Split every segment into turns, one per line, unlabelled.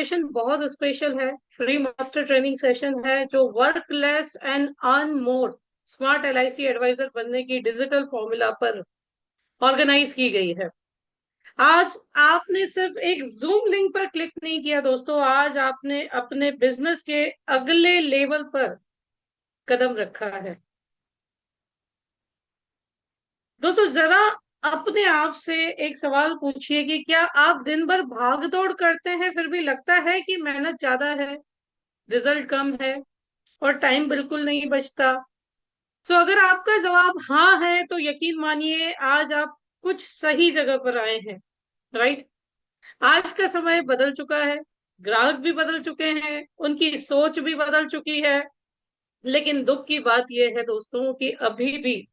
Session बहुत special है। Free master training session है जो work less and earn more smart LIC advisor बनने की डिजिटल फॉर्मूला पर ऑर्गेनाइज की गई है। आज आपने सिर्फ एक जूम लिंक पर क्लिक नहीं किया दोस्तों, आज आपने अपने बिजनेस के अगले लेवल पर कदम रखा है। दोस्तों जरा अपने आप से एक सवाल पूछिए कि क्या आप दिन भर भाग दौड़ करते हैं फिर भी लगता है कि मेहनत ज्यादा है, रिजल्ट कम है और टाइम बिल्कुल नहीं बचता? तो अगर आपका जवाब हाँ है तो यकीन मानिए आज आप कुछ सही जगह पर आए हैं। राइट। आज का समय बदल चुका है, ग्राहक भी बदल चुके हैं, उनकी सोच भी बदल चुकी है। लेकिन दुख की बात यह है दोस्तों कि अभी भी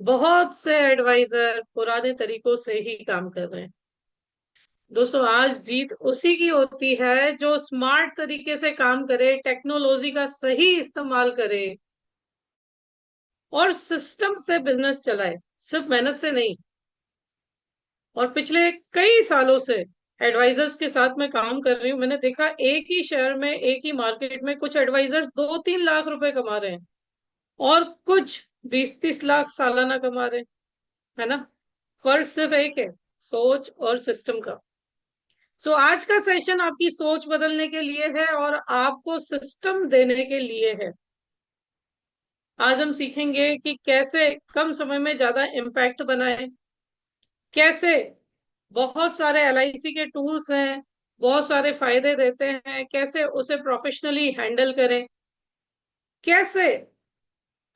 बहुत से एडवाइजर पुराने तरीकों से ही काम कर रहे हैं। दोस्तों आज जीत उसी की होती है जो स्मार्ट तरीके से काम करे, टेक्नोलॉजी का सही इस्तेमाल करे और सिस्टम से बिजनेस चलाए, सिर्फ मेहनत से नहीं। और पिछले कई सालों से एडवाइजर्स के साथ मैं काम कर रही हूँ, मैंने देखा एक ही शहर में, एक ही मार्केट में कुछ एडवाइजर्स 2-3 लाख रुपए कमा रहे हैं और कुछ 20-30 लाख सालाना कमा रहे हैं। है ना? फर्क सिर्फ एक है, सोच और सिस्टम का। सो आज का सेशन आपकी सोच बदलने के लिए है और आपको सिस्टम देने के लिए है। आज हम सीखेंगे कि कैसे कम समय में ज्यादा इम्पैक्ट बनाए, कैसे बहुत सारे एलआईसी के टूल्स हैं, बहुत सारे फायदे देते हैं, कैसे उसे प्रोफेशनली हैंडल करें, कैसे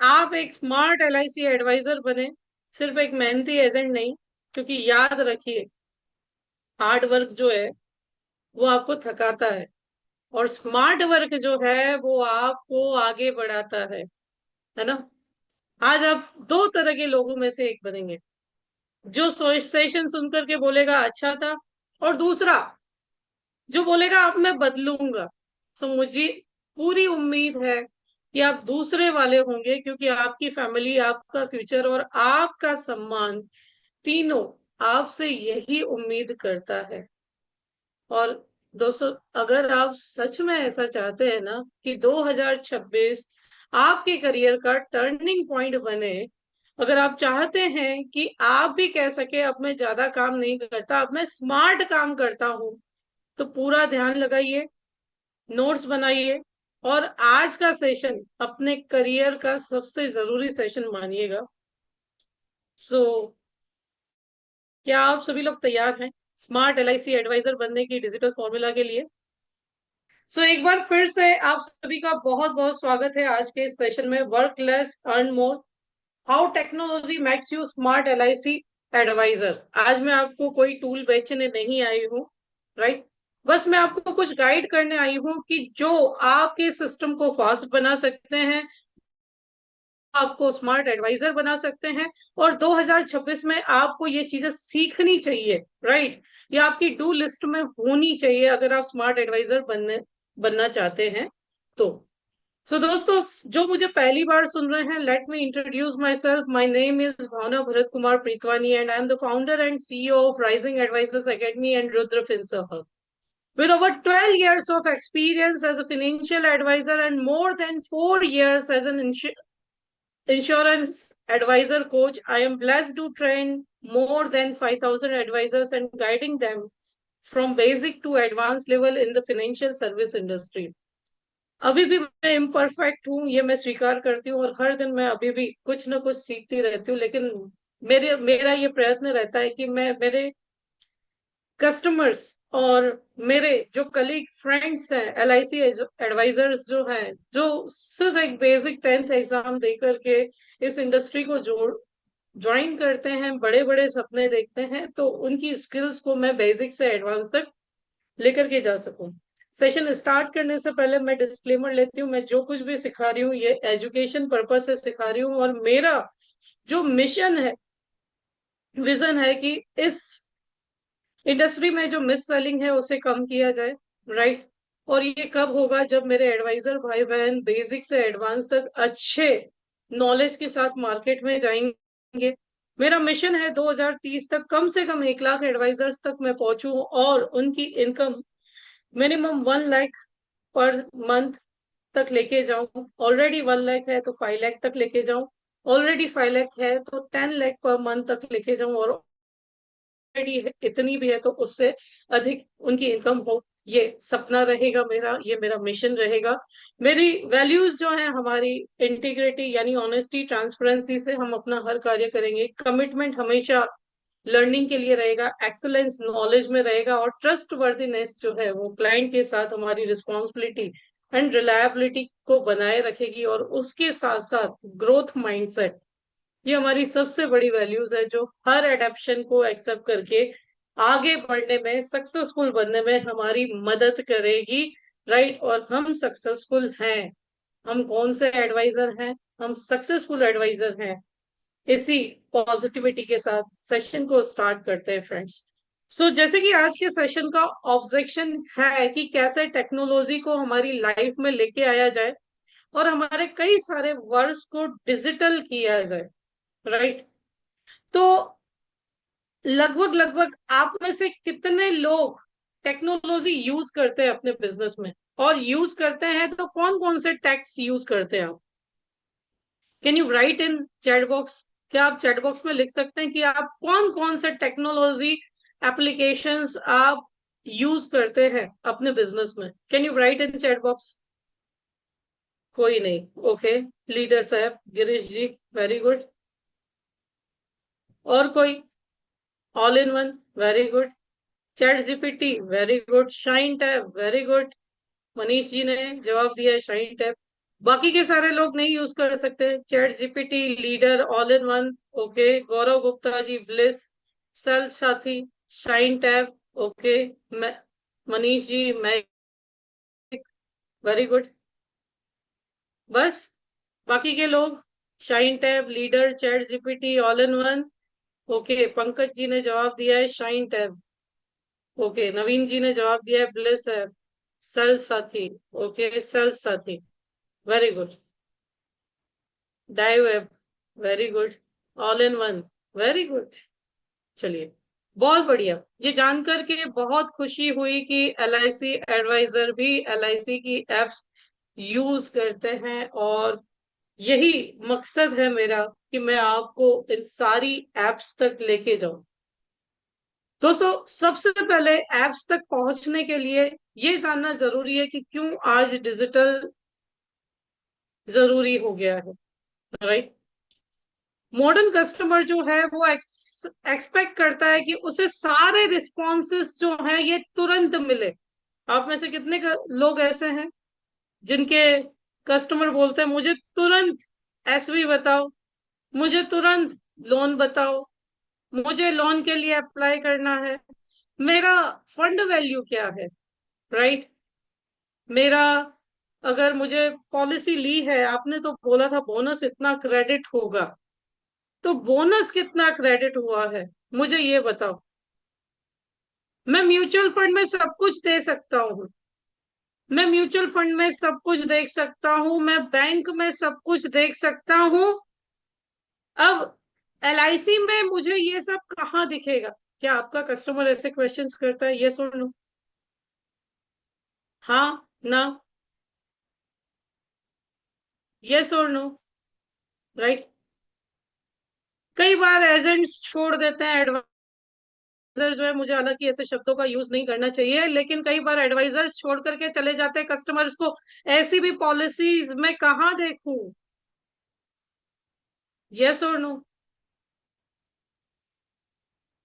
आप एक स्मार्ट एलआईसी एडवाइजर बने, सिर्फ एक मेहनती एजेंट नहीं। क्योंकि याद रखिए हार्ड वर्क जो है वो आपको थकाता है और स्मार्ट वर्क जो है वो आपको आगे बढ़ाता है ना? आज आप दो तरह के लोगों में से एक बनेंगे, जो सेशन सुनकर के बोलेगा अच्छा था, और दूसरा जो बोलेगा अब मैं बदलूंगा। तो मुझे पूरी उम्मीद है कि आप दूसरे वाले होंगे, क्योंकि आपकी फैमिली, आपका फ्यूचर और आपका सम्मान तीनों आपसे यही उम्मीद करता है। और दोस्तों अगर आप सच में ऐसा चाहते हैं ना कि 2026 आपके करियर का टर्निंग पॉइंट बने, अगर आप चाहते हैं कि आप भी कह सके अब मैं ज्यादा काम नहीं करता, अब मैं स्मार्ट काम करता हूं, तो पूरा ध्यान लगाइए, नोट्स बनाइए और आज का सेशन अपने करियर का सबसे जरूरी सेशन मानिएगा। सो क्या आप सभी लोग तैयार हैं स्मार्ट एलआईसी एडवाइजर बनने की डिजिटल फॉर्मूला के लिए? एक बार फिर से आप सभी का बहुत बहुत स्वागत है आज के इस सेशन में, work less earn more, how technology makes you smart LIC advisor. आज मैं आपको कोई टूल बेचने नहीं आई हूँ। राइट। बस मैं आपको कुछ गाइड करने आई हूँ कि जो आपके सिस्टम को फास्ट बना सकते हैं, आपको स्मार्ट एडवाइजर बना सकते हैं। और 2026 में आपको ये चीजें सीखनी चाहिए। राइट। ये आपकी डू लिस्ट में होनी चाहिए अगर आप स्मार्ट एडवाइजर बनना चाहते हैं तो। दोस्तों जो मुझे पहली बार सुन रहे हैं, let me introduce myself. My name is Bhavna Bharat Kumar Pritwani and I am the founder and CEO of rising advisors academy and Rudra FinServe. With over 12 years of experience as a financial advisor and more than 4 years as an insurance advisor coach, I am blessed to train more than 5,000 advisors and guiding them from basic to advanced level in the financial service industry. अभी भी मैं imperfect हूँ, ये मैं स्वीकार करती हूँ और हर दिन मैं अभी भी कुछ ना कुछ सीखती रहती हूँ। लेकिन मेरा ये प्रयत्न रहता है कि मैं मेरे कस्टमर्स और मेरे जो कलीग फ्रेंड्स हैं, एलआईसी एडवाइजर्स जो हैं, जो सिर्फ एक बेसिक 10th एग्जाम दे करके इस इंडस्ट्री को ज्वाइन करते हैं, बड़े बड़े सपने देखते हैं, तो उनकी स्किल्स को मैं बेसिक से एडवांस तक लेकर के जा सकूं। सेशन स्टार्ट करने से पहले मैं डिस्क्लेमर लेती हूँ, मैं जो कुछ भी सिखा रही हूँ ये एजुकेशन पर्पज से सिखा रही हूँ और मेरा जो मिशन है, विजन है कि इस इंडस्ट्री में जो मिस सेलिंग है उसे कम किया जाए। राइट। और ये कब होगा? जब मेरे एडवाइजर भाई बहन बेसिक से एडवांस तक अच्छे नॉलेज के साथ मार्केट में जाएंगे। मेरा मिशन है 2030 तक कम से कम 1 लाख एडवाइजर्स तक मैं पहुंचूं और उनकी income minimum 1 lakh per month तक लेके जाऊं। ऑलरेडी 1 लाख है तो 5 लाख तक लेके जाऊं। ऑलरेडी 5 लाख है तो 10 लाख पर मंथ तक लेके जाऊं। और ऑलरेडी इतनी भी है तो उससे अधिक उनकी इनकम हो। ये सपना रहेगा मेरा, ये मेरा मिशन रहेगा। मेरी वैल्यूज जो है हमारी, इंटीग्रिटी यानी ऑनेस्टी, ट्रांसपेरेंसी से हम अपना हर कार्य करेंगे। कमिटमेंट हमेशा लर्निंग के लिए रहेगा, एक्सेलेंस नॉलेज में रहेगा, और ट्रस्ट वर्दीनेस जो है वो क्लाइंट के साथ हमारी रिस्पॉन्सिबिलिटी एंड रिलायबिलिटी को बनाए रखेगी। और उसके साथ साथ ग्रोथ माइंडसेट, ये हमारी सबसे बड़ी वैल्यूज है जो हर एडेप्शन को एक्सेप्ट करके आगे बढ़ने में, सक्सेसफुल बनने में हमारी मदद करेगी। राइट? और हम सक्सेसफुल हैं। हम कौन से एडवाइजर हैं? हम सक्सेसफुल एडवाइजर हैं। इसी पॉजिटिविटी के साथ सेशन को स्टार्ट करते हैं फ्रेंड्स। जैसे कि आज के सेशन का ऑब्जेक्शन है कि कैसे टेक्नोलॉजी को हमारी लाइफ में लेके आया जाए और हमारे कई सारे वर्ड्स को डिजिटल किया जाए। राइट? तो लगभग लगभग आप में से कितने लोग टेक्नोलॉजी यूज करते हैं अपने बिजनेस में? और यूज करते हैं तो कौन कौन से टैक्स यूज करते हैं आप? Can you write in chat box? क्या आप चैट बॉक्स में लिख सकते हैं कि आप कौन कौन से टेक्नोलॉजी एप्लीकेशंस आप यूज करते हैं अपने बिजनेस में? Can you write in chat box? कोई नहीं। ओके, लीडर साहब, गिरीश जी, वेरी गुड। और कोई? All in one, very good. Chat GPT, very good. Shine tab, very good. Manish ji ने जवाब दिया है, शाइन टैब। बाकी के सारे लोग नहीं यूज कर सकते? Chat GPT, leader, all in one, okay. Gaurav Gupta ji, Bliss, Sell Saathi, Shine tab, okay. मैं, मनीष जी, मैं, वेरी गुड। बस? बाकी के लोग? Shine tab, leader, chat GPT, all in one, okay. Pankaj ji ने जवाब दिया है shine tab, okay. Naveen ji ने जवाब दिया है ब्लिस है। Sale Saathi, okay, sale Saathi, very good. Dive app, very good. All in one, very good. चलिए, बहुत बढ़िया। ये जानकर के बहुत खुशी हुई कि एलआईसी एडवाइजर भी एलआईसी की एप्स यूज करते हैं। और यही मकसद है मेरा कि मैं आपको इन सारी एप्स तक लेके जाऊं। दोस्तों, सबसे पहले एप्स तक पहुंचने के लिए ये जानना जरूरी है कि क्यों आज डिजिटल जरूरी हो गया है। राइट? मॉडर्न कस्टमर जो है वो एक्सपेक्ट करता है कि उसे सारे रिस्पॉन्सेस जो हैं ये तुरंत मिले। आप में से कितने लोग ऐसे हैं जिनके कस्टमर बोलते हैं मुझे तुरंत एसवी बताओ, मुझे तुरंत लोन बताओ, मुझे लोन के लिए अप्लाई करना है, मेरा फंड वैल्यू क्या है? राइट? मेरा, अगर मुझे पॉलिसी ली है, आपने तो बोला था बोनस इतना क्रेडिट होगा, तो बोनस कितना क्रेडिट हुआ है मुझे ये बताओ। मैं म्यूचुअल फंड में सब कुछ दे सकता हूँ, मैं म्यूचुअल फंड में सब कुछ देख सकता हूँ, मैं बैंक में सब कुछ देख सकता हूँ। अब एलआईसी में मुझे ये सब कहाँ दिखेगा? क्या आपका कस्टमर ऐसे क्वेश्चंस करता है? ये सुन लो। हाँ ना? यस और नो? राइट? कई बार एजेंट्स छोड़ देते हैं एडवाइजर जो है, मुझे हालांकि ऐसे शब्दों का यूज नहीं करना चाहिए, लेकिन कई बार एडवाइजर्स छोड़ करके चले जाते हैं कस्टमर्स को। ऐसी भी पॉलिसीज मैं कहाँ देखूं? यस और नो?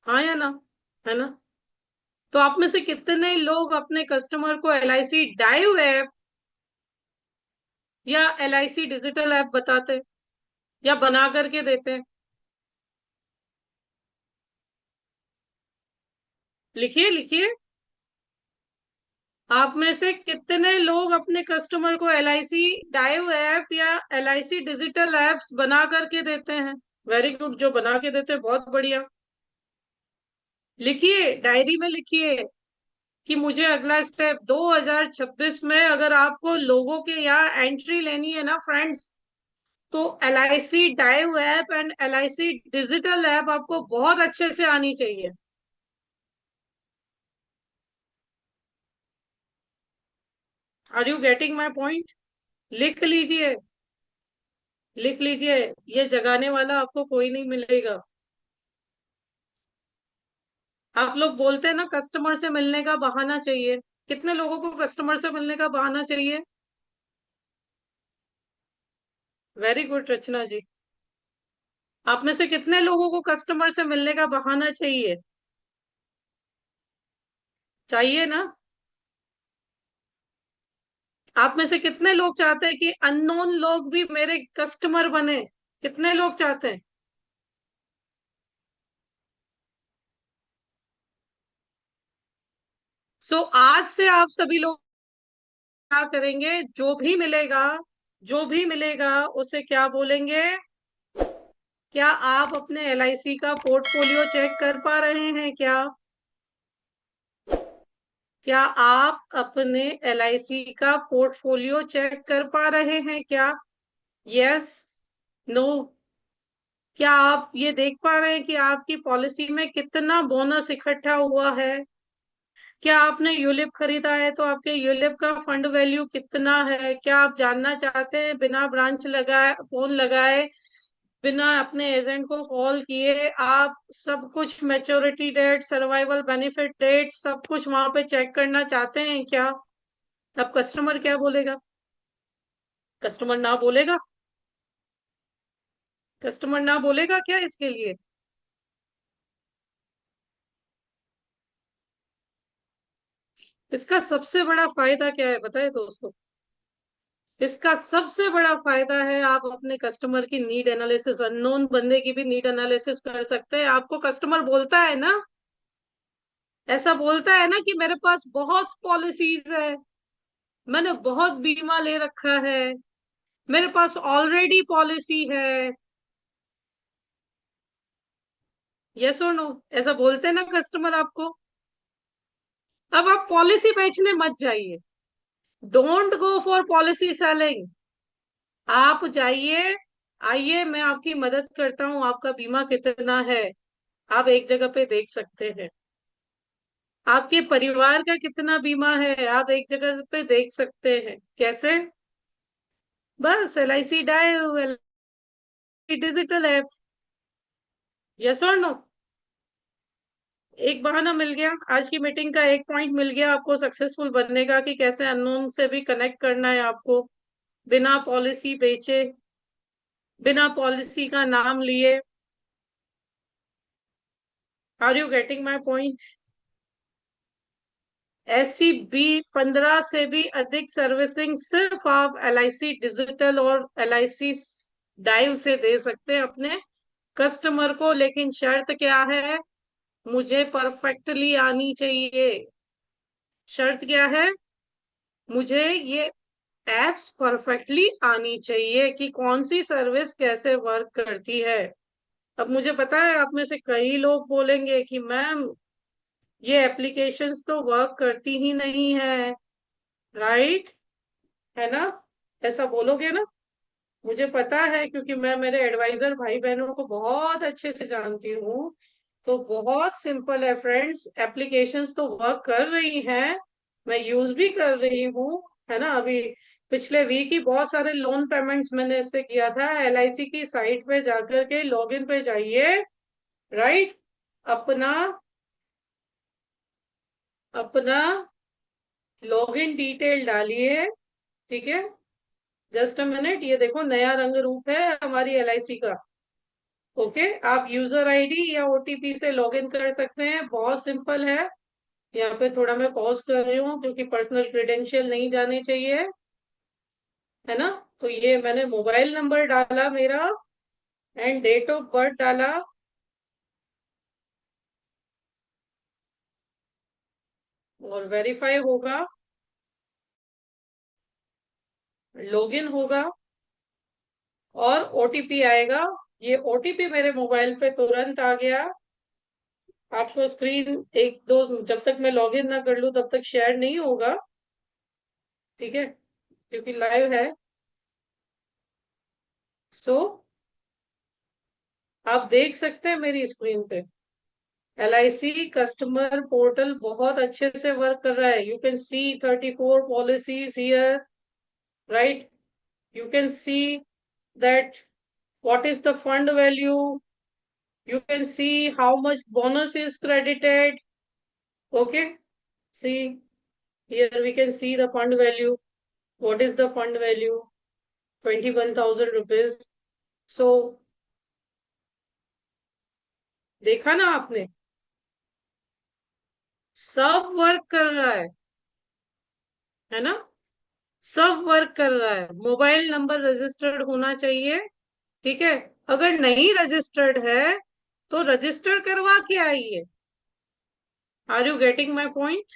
हाँ या ना? है ना? तो आप में से कितने लोग अपने कस्टमर को एलआईसी डाइव ऐप या एलआईसी डिजिटल ऐप बताते या बना करके देते हैं? लिखिए, लिखिए। आप में से कितने लोग अपने कस्टमर को एलआईसी डाइव ऐप या एलआईसी डिजिटल एप्स बना करके देते हैं? वेरी गुड, जो बना के देते हैं बहुत बढ़िया। लिखिए, डायरी में लिखिए कि मुझे अगला स्टेप 2026 में अगर आपको लोगों के यहाँ एंट्री लेनी है ना फ्रेंड्स, तो LIC dive app and LIC digital app आपको बहुत अच्छे से आनी चाहिए। Are you getting my point? लिख लीजिए, लिख लीजिए। ये जगाने वाला आपको कोई नहीं मिलेगा। आप लोग बोलते हैं ना कस्टमर से मिलने का बहाना चाहिए। कितने लोगों को कस्टमर से मिलने का बहाना चाहिए? वेरी गुड रचना जी। आप में से कितने लोगों को कस्टमर से मिलने का बहाना चाहिए? चाहिए ना? आप में से कितने लोग चाहते हैं कि अननोन लोग भी मेरे कस्टमर बने? कितने लोग चाहते हैं? सो आज से आप सभी लोग क्या करेंगे? जो भी मिलेगा उसे क्या बोलेंगे? क्या आप अपने एलआईसी का पोर्टफोलियो चेक कर पा रहे हैं क्या? क्या आप अपने एलआईसी का पोर्टफोलियो चेक कर पा रहे हैं क्या? Yes, no. क्या आप ये देख पा रहे हैं कि आपकी पॉलिसी में कितना बोनस इकट्ठा हुआ है? क्या आपने यूलिप खरीदा है तो आपके यूलिप का फंड वैल्यू कितना है? क्या आप जानना चाहते हैं बिना ब्रांच लगाए, फोन लगाए, बिना अपने एजेंट को कॉल किए, आप सब कुछ maturity date, survival benefit date, सब कुछ वहां पे चेक करना चाहते हैं क्या? अब कस्टमर क्या बोलेगा? कस्टमर ना बोलेगा? कस्टमर ना बोलेगा क्या इसके लिए? इसका सबसे बड़ा फायदा क्या है बताए दोस्तों? इसका सबसे बड़ा फायदा है आप अपने कस्टमर की नीड एनालिसिस, अननोन बंदे की भी नीड एनालिसिस कर सकते हैं। आपको कस्टमर बोलता है ना, ऐसा बोलता है ना कि मेरे पास बहुत पॉलिसीज है, मैंने बहुत बीमा ले रखा है, मेरे पास ऑलरेडी पॉलिसी है। यस और नो? ऐसा बोलते हैं ना कस्टमर आपको। अब आप पॉलिसी बेचने मत जाइए। Don't go for policy selling. आप जाइए, आइए मैं आपकी मदद करता हूँ, आपका बीमा कितना है आप एक जगह पे देख सकते हैं। आपके परिवार का कितना बीमा है आप एक जगह पे देख सकते हैं। कैसे? बस LIC dive, LIC digital app. Yes और नो? एक बहाना मिल गया, आज की मीटिंग का एक पॉइंट मिल गया आपको सक्सेसफुल बनने का, कि कैसे अननोन से भी कनेक्ट करना है आपको, बिना पॉलिसी बेचे, बिना पॉलिसी का नाम लिए। Are you getting my point? ऐसी भी 15 से भी अधिक सर्विसिंग सिर्फ आप LIC डिजिटल और LIC डाइव से दे सकते हैं अपने कस्टमर को। लेकिन शर्त क्या है? मुझे परफेक्टली आनी चाहिए। शर्त क्या है? मुझे ये एप्स परफेक्टली आनी चाहिए कि कौन सी सर्विस कैसे वर्क करती है। अब मुझे पता है आप में से कई लोग बोलेंगे कि मैम ये एप्लीकेशंस तो वर्क करती ही नहीं है, राइट? है ना? ऐसा बोलोगे ना? मुझे पता है क्योंकि मैं मेरे एडवाइजर भाई बहनों को बहुत अच्छे से जानती हूँ। तो बहुत सिंपल है फ्रेंड्स, एप्लीकेशंस तो वर्क कर रही हैं, मैं यूज भी कर रही हूँ। है ना? अभी पिछले वीक ही बहुत सारे लोन पेमेंट्स मैंने इससे किया था। LIC की साइट पे जाकर के लॉगिन पे जाइए, राइट? अपना अपना लॉगिन डिटेल डालिए, ठीक है? जस्ट अ मिनट, ये देखो नया रंग रूप है हमारी LIC का। ओके, आप यूजर आईडी या OTP से लॉगिन कर सकते हैं, बहुत सिंपल है। यहाँ पे थोड़ा मैं पॉज कर रही हूँ क्योंकि पर्सनल क्रेडेंशियल नहीं जाने चाहिए, है ना? तो ये मैंने मोबाइल नंबर डाला मेरा एंड डेट ऑफ बर्थ डाला, और वेरीफाई होगा, लॉगिन होगा, और OTP आएगा। ये OTP मेरे मोबाइल पे तुरंत आ गया। आपको स्क्रीन एक दो, जब तक मैं लॉगिन ना कर लूं तब तक शेयर नहीं होगा, ठीक है? क्योंकि लाइव है। सो आप देख सकते हैं मेरी स्क्रीन पे। LIC कस्टमर पोर्टल बहुत अच्छे से वर्क कर रहा है. You can see 34 policies here, right? You can see that what is the fund value. You can see how much bonus is credited. Okay, see here we can see the fund value. What is the fund value? 21,000 rupees. So देखा ना आपने, सब work कर रहा है ना? सब work कर रहा है. मोबाइल नंबर रजिस्टर्ड होना चाहिए, ठीक है? अगर नहीं रजिस्टर्ड है तो रजिस्टर करवा के आइए. Are you getting my point?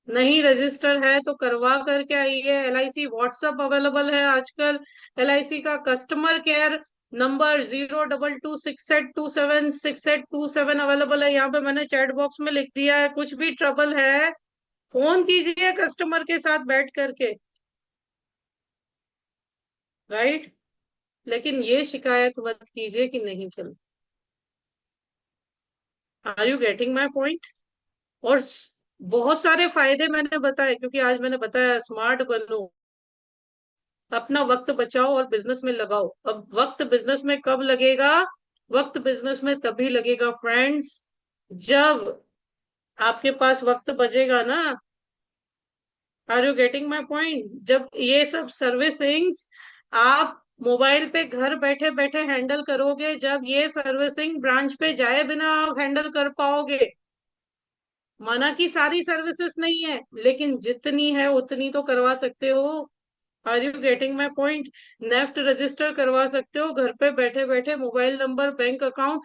नहीं रजिस्टर है तो करवा करके आइए. LIC व्हाट्सएप अवेलेबल है आजकल. LIC का कस्टमर केयर नंबर 02268276827 अवेलेबल है. यहाँ पे मैंने चैट बॉक्स में लिख दिया है. कुछ भी ट्रबल है फोन कीजिए कस्टमर के साथ बैठ करके, राइट? लेकिन ये शिकायत मत कीजिए कि नहीं चल. Are you getting my point? और बहुत सारे फायदे मैंने बताए, क्योंकि आज मैंने बताया स्मार्ट बनो, अपना वक्त बचाओ और बिजनेस में लगाओ. अब वक्त बिजनेस में कब लगेगा? वक्त बिजनेस में तभी लगेगा फ्रेंड्स, जब आपके पास वक्त बचेगा ना. Are you getting my point? जब ये सब सर्विसिंग्स आप मोबाइल पे घर बैठे बैठे हैंडल करोगे, जब ये सर्विसिंग ब्रांच पे जाए बिना आप हैंडल कर पाओगे. माना कि सारी सर्विसेज नहीं है, लेकिन जितनी है उतनी तो करवा सकते हो. Are you getting my point? NEFT register करवा सकते हो घर पे बैठे बैठे. Mobile number, bank account,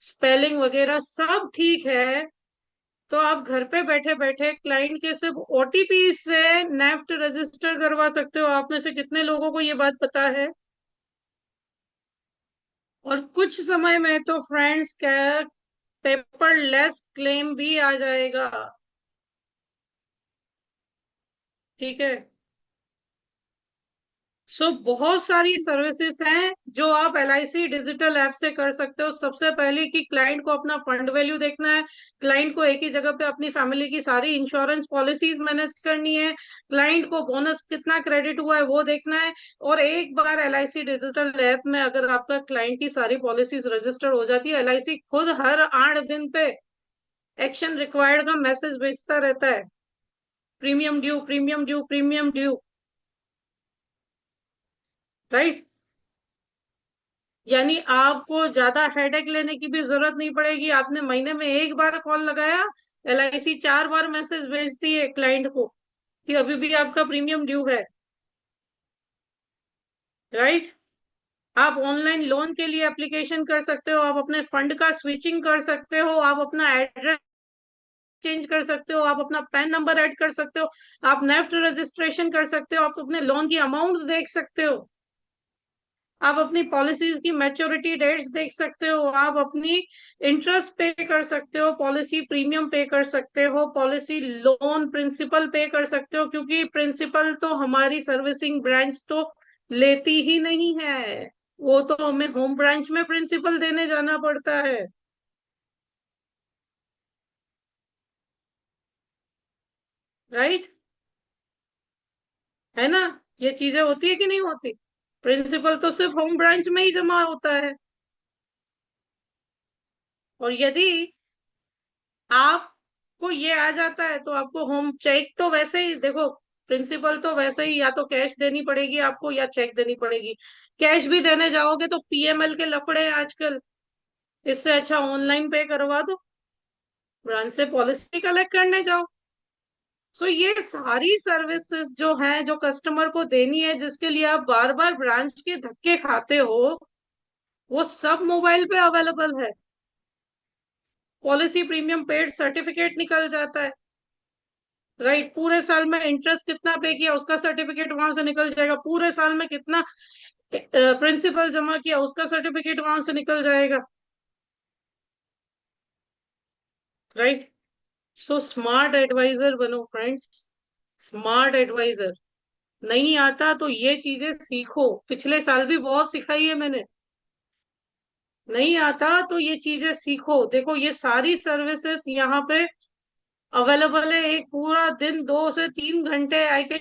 spelling वगैरह सब ठीक है, तो आप घर पे बैठे बैठे क्लाइंट के सिर्फ OTP से नेफ्ट रजिस्टर करवा सकते हो. आप में से कितने लोगों को ये बात पता है? और कुछ समय में तो फ्रेंड्स क्या, पेपरलेस क्लेम भी आ जाएगा, ठीक है? बहुत सारी सर्विसेज हैं जो आप LIC डिजिटल ऐप से कर सकते हो. सबसे पहले कि क्लाइंट को अपना फंड वैल्यू देखना है, क्लाइंट को एक ही जगह पे अपनी फैमिली की सारी इंश्योरेंस पॉलिसीज मैनेज करनी है, क्लाइंट को बोनस कितना क्रेडिट हुआ है वो देखना है. और एक बार LIC डिजिटल ऐप में अगर आपका क्लाइंट की सारी पॉलिसीज रजिस्टर हो जाती है, LIC खुद हर 8 दिन पे एक्शन रिक्वायर्ड का मैसेज भेजता रहता है. Premium due, premium due, premium due, right? यानी आपको ज्यादा हेडेक लेने की भी जरूरत नहीं पड़ेगी. आपने महीने में एक बार कॉल लगाया, LIC 4 बार मैसेज भेजती है क्लाइंट को कि अभी भी आपका प्रीमियम ड्यू है, राइट? आप ऑनलाइन लोन के लिए एप्लीकेशन कर सकते हो, आप अपने फंड का स्विचिंग कर सकते हो, आप अपना एड्रेस चेंज कर सकते हो, आप अपना पैन नंबर ऐड कर सकते हो, आप नेफ्ट रजिस्ट्रेशन कर सकते हो, आप अपने लोन की अमाउंट देख सकते हो, आप अपनी पॉलिसीज की मैच्योरिटी डेट्स देख सकते हो, आप अपनी इंटरेस्ट पे कर सकते हो, पॉलिसी प्रीमियम पे कर सकते हो, पॉलिसी लोन प्रिंसिपल पे कर सकते हो. क्योंकि प्रिंसिपल तो हमारी सर्विसिंग ब्रांच तो लेती ही नहीं है, वो तो हमें होम ब्रांच में प्रिंसिपल देने जाना पड़ता है, राइट? है ना? ये चीजें होती है कि नहीं होती? प्रिंसिपल तो सिर्फ होम ब्रांच में ही जमा होता है. और यदि आपको ये आ जाता है तो आपको होम चेक तो वैसे ही देखो, प्रिंसिपल तो वैसे ही या तो कैश देनी पड़ेगी आपको या चेक देनी पड़ेगी. कैश भी देने जाओगे तो PML के लफड़े हैं आजकल, इससे अच्छा ऑनलाइन पे करवा दो, ब्रांच से पॉलिसी कलेक्ट करने जाओ. ये सारी सर्विसेज जो हैं जो कस्टमर को देनी है, जिसके लिए आप बार बार ब्रांच के धक्के खाते हो, वो सब मोबाइल पे अवेलेबल है. पॉलिसी प्रीमियम पेड सर्टिफिकेट निकल जाता है, राइट? पूरे साल में इंटरेस्ट कितना पे किया उसका सर्टिफिकेट वहां से निकल जाएगा, पूरे साल में कितना प्रिंसिपल जमा किया उसका सर्टिफिकेट वहां से निकल जाएगा, राइट? स्मार्ट एडवाइजर बनो फ्रेंड्स, स्मार्ट एडवाइजर. नहीं आता तो ये चीजें सीखो, पिछले साल भी बहुत सिखाई है मैंने. नहीं आता तो ये चीजें सीखो। देखो ये सारी सर्विसेज यहाँ पे अवेलेबल है। एक पूरा दिन 2 से 3 घंटे I can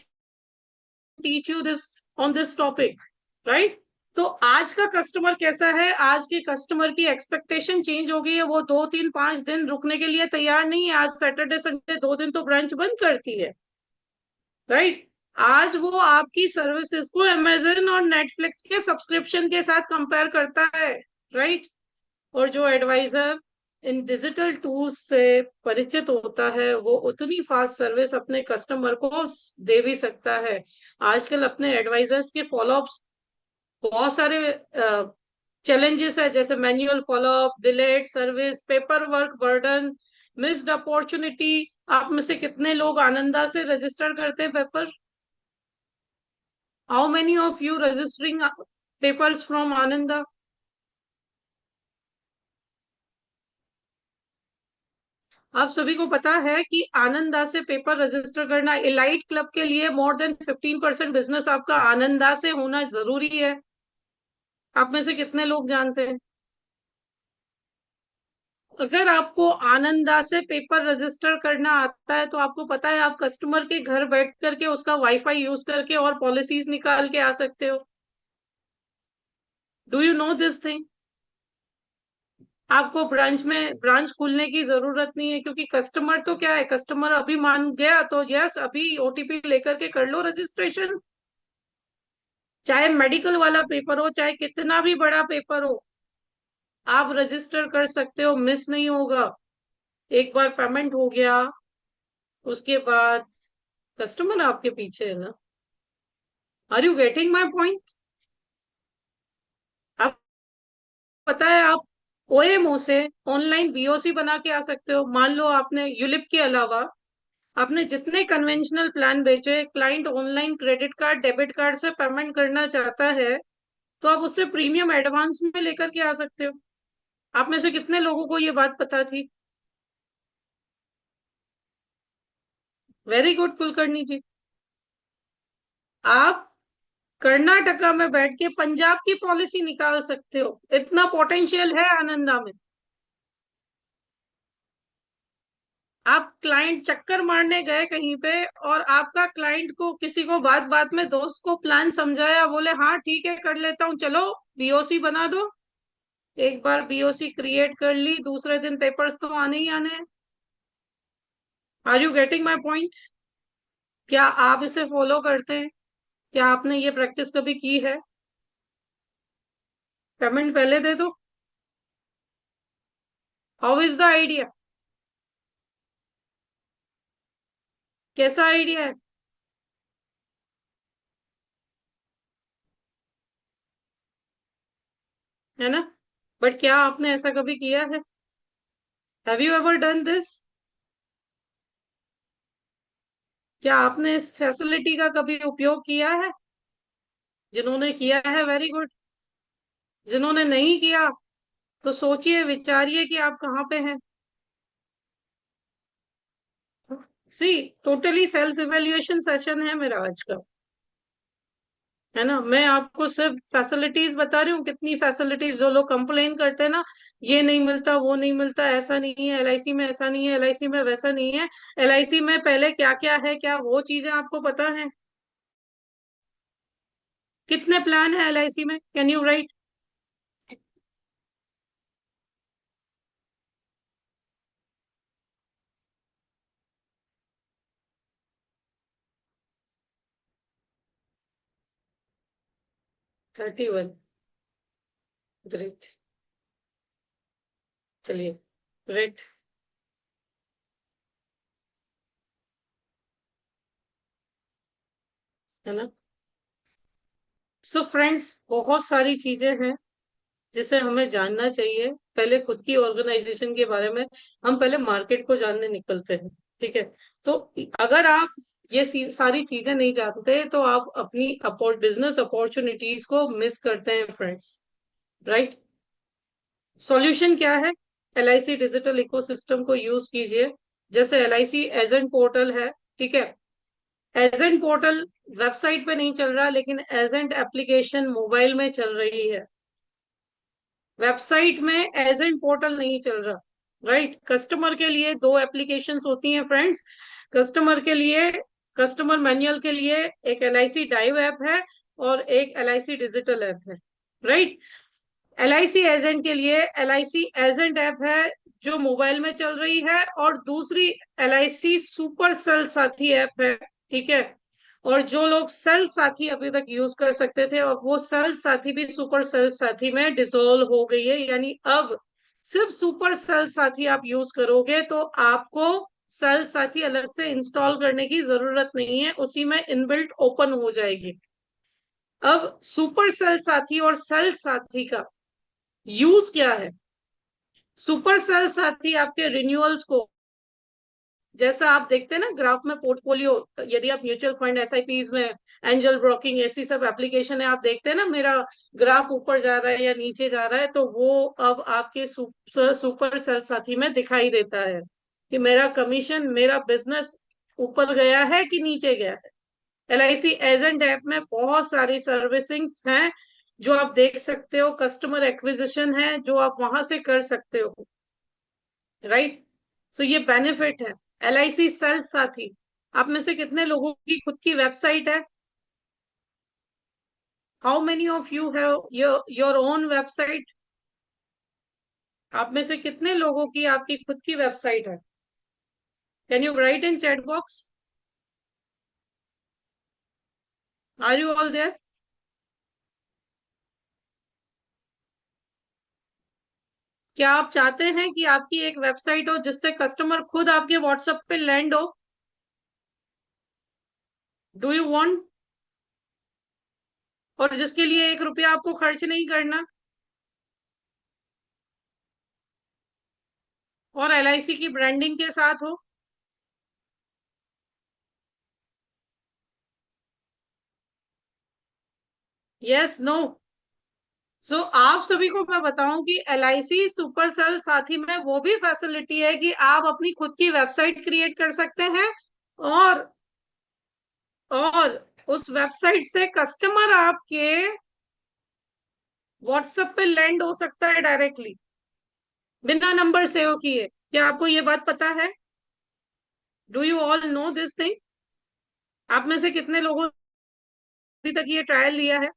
teach you this on this topic, right. तो आज का कस्टमर कैसा है, आज के कस्टमर की एक्सपेक्टेशन चेंज हो गई है। वो 2, 3, 5 दिन रुकने के लिए तैयार नहीं है। आज सैटरडे संडे 2 दिन तो ब्रांच बंद करती है, राइट। आज वो आपकी सर्विसेज को अमेजन और नेटफ्लिक्स के सब्सक्रिप्शन के साथ कंपेयर करता है, राइट। और जो एडवाइजर इन डिजिटल टूल्स से परिचित होता है वो उतनी फास्ट सर्विस अपने कस्टमर को दे भी सकता है। आजकल अपने एडवाइजर्स के फॉलोअप्स बहुत सारे चैलेंजेस है, जैसे manual follow up, delayed service, paper work burden, missed opportunity. आप में से कितने लोग आनंदा से रजिस्टर करते हैं paper? How many of you registering papers from Ananda? आप सभी को पता है कि आनंदा से पेपर रजिस्टर करना इलाइट क्लब के लिए मोर देन 15% बिजनेस आपका आनंदा से होना जरूरी है। आप में से कितने लोग जानते हैं? अगर आपको आनंदा से पेपर रजिस्टर करना आता है तो आपको पता है आप कस्टमर के घर बैठ करके उसका वाईफाई यूज करके और पॉलिसीज निकाल के आ सकते हो। Do you know this thing? आपको ब्रांच खोलने की जरूरत नहीं है, क्योंकि कस्टमर तो क्या है, कस्टमर अभी मान गया तो यस अभी ओटीपी लेकर के कर लो रजिस्ट्रेशन। चाहे मेडिकल वाला पेपर हो, चाहे कितना भी बड़ा पेपर हो, आप रजिस्टर कर सकते हो, मिस नहीं होगा। एक बार पेमेंट हो गया उसके बाद कस्टमर आपके पीछे है ना। Are you getting my point? आप पता है आप ओएमओ से ऑनलाइन बीओसी बना के आ सकते हो। मान लो आपने यूलिप के अलावा आपने जितने कन्वेंशनल प्लान बेचे, client online credit card debit card से पेमेंट करना चाहता है तो आप उससे प्रीमियम एडवांस में लेकर के आ सकते हो। आप में से कितने लोगों को ये बात पता थी? वेरी गुड कुलकर्णी जी। आप कर्नाटका में बैठ के पंजाब की पॉलिसी निकाल सकते हो, इतना पोटेंशियल है आनंदा में। आप क्लाइंट चक्कर मारने गए कहीं पे और आपका क्लाइंट को किसी को बात बात में दोस्त को प्लान समझाया, बोले हाँ ठीक है कर लेता हूँ, चलो बीओसी बना दो। एक बार बीओसी क्रिएट कर ली, दूसरे दिन पेपर्स तो आने ही आने हैं। Are you getting my point? क्या आप इसे फॉलो करते हैं? क्या आपने ये प्रैक्टिस कभी की है? पेमेंट पहले दे दो। How is the idea? कैसा आइडिया है ना? बट क्या आपने ऐसा कभी किया है? Have you ever done this? क्या आपने इस फैसिलिटी का कभी उपयोग किया है? जिन्होंने किया है वेरी गुड। जिन्होंने नहीं किया तो सोचिए विचारिए कि आप कहाँ पे हैं। सी, टोटली सेल्फ इवेल्युएशन सेशन है मेरा आज का, है ना। मैं आपको सिर्फ फैसिलिटीज बता रही हूँ, कितनी फैसिलिटीज। जो लोग कंप्लेन करते हैं ना, ये नहीं मिलता वो नहीं मिलता, ऐसा नहीं है एलआईसी में, ऐसा नहीं है एलआईसी में, वैसा नहीं है एलआईसी में, पहले क्या क्या है, क्या वो चीजें आपको पता है? कितने प्लान है एलआईसी में, कैन यू राइट? 31। ग्रेट। चलिए। ग्रेट। है ना। सो फ्रेंड्स, बहुत सारी चीजें हैं जिसे हमें जानना चाहिए। पहले खुद की ऑर्गेनाइजेशन के बारे में हम पहले मार्केट को जानने निकलते हैं, ठीक है। तो अगर आप ये सारी चीजें नहीं जानते तो आप अपनी बिजनेस अपॉर्चुनिटीज को मिस करते हैं फ्रेंड्स, राइट। सॉल्यूशन क्या है? एलआईसी डिजिटल इकोसिस्टम को यूज कीजिए। जैसे एलआईसी एजेंट पोर्टल है, ठीक है। एजेंट पोर्टल वेबसाइट पे नहीं चल रहा, लेकिन एजेंट एप्लीकेशन मोबाइल में चल रही है। वेबसाइट में एजेंट पोर्टल नहीं चल रहा। राइट, कस्टमर के लिए दो एप्लीकेशंस होती हैं फ्रेंड्स। कस्टमर के लिए, कस्टमर मैनुअल के लिए एक LIC डाइव ऐप है और एक LIC डिजिटल ऐप है। राइट, LIC एजेंट के लिए LIC एजेंट ऐप है जो मोबाइल में चल रही है, और दूसरी LIC सुपर सेल साथी ऐप है। ठीक है, और जो लोग सेल साथी अभी तक यूज कर सकते थे, और वो सेल साथी भी सुपर सेल साथी में डिसॉल्व हो गई है, यानी अब सिर्फ सुपर सेल साथी आप यूज करोगे तो आपको सेल साथी अलग से इंस्टॉल करने की जरूरत नहीं है, उसी में इनबिल्ट ओपन हो जाएगी। अब सुपर सेल साथी और सेल साथी का यूज क्या है? सुपर सेल साथी आपके रिन्यूअल्स को, जैसा आप देखते हैं ना ग्राफ में पोर्टफोलियो, यदि आप म्यूचुअल फंड SIPs में, एंजल ब्रोकिंग, ऐसी सब एप्लीकेशन है, आप देखते हैं ना मेरा ग्राफ ऊपर जा रहा है या नीचे जा रहा है, तो वो अब आपके सुपर सेल साथी में दिखाई देता है कि मेरा कमीशन, मेरा बिजनेस ऊपर गया है कि नीचे गया है। LIC एजेंट ऐप में बहुत सारी सर्विसिंग्स हैं जो आप देख सकते हो, कस्टमर एक्विजिशन है जो आप वहां से कर सकते हो। राइट, सो ये बेनिफिट है। LIC सेल साथी, आप में से कितने लोगों की खुद की वेबसाइट है? How many of you have your own website? आप में से कितने लोगों की आपकी खुद की वेबसाइट है? Can you write in chat box? Are you all there? क्या आप चाहते हैं कि आपकी एक वेबसाइट हो जिससे कस्टमर खुद आपके व्हाट्सएप पे लैंड हो? Do you want? और जिसके लिए 1 रुपया आपको खर्च नहीं करना, और LIC की ब्रांडिंग के साथ हो? Yes, no? सो आप सभी को मैं बताऊं कि LIC सुपर सेल साथी में वो भी फैसिलिटी है कि आप अपनी खुद की वेबसाइट क्रिएट कर सकते हैं, और और उस वेबसाइट से कस्टमर आपके व्हाट्सएप पे लैंड हो सकता है डायरेक्टली, बिना नंबर सेव किए। क्या आपको ये बात पता है? Do you all know this thing? आप में से कितने लोगों ने अभी तक ये ट्रायल लिया है?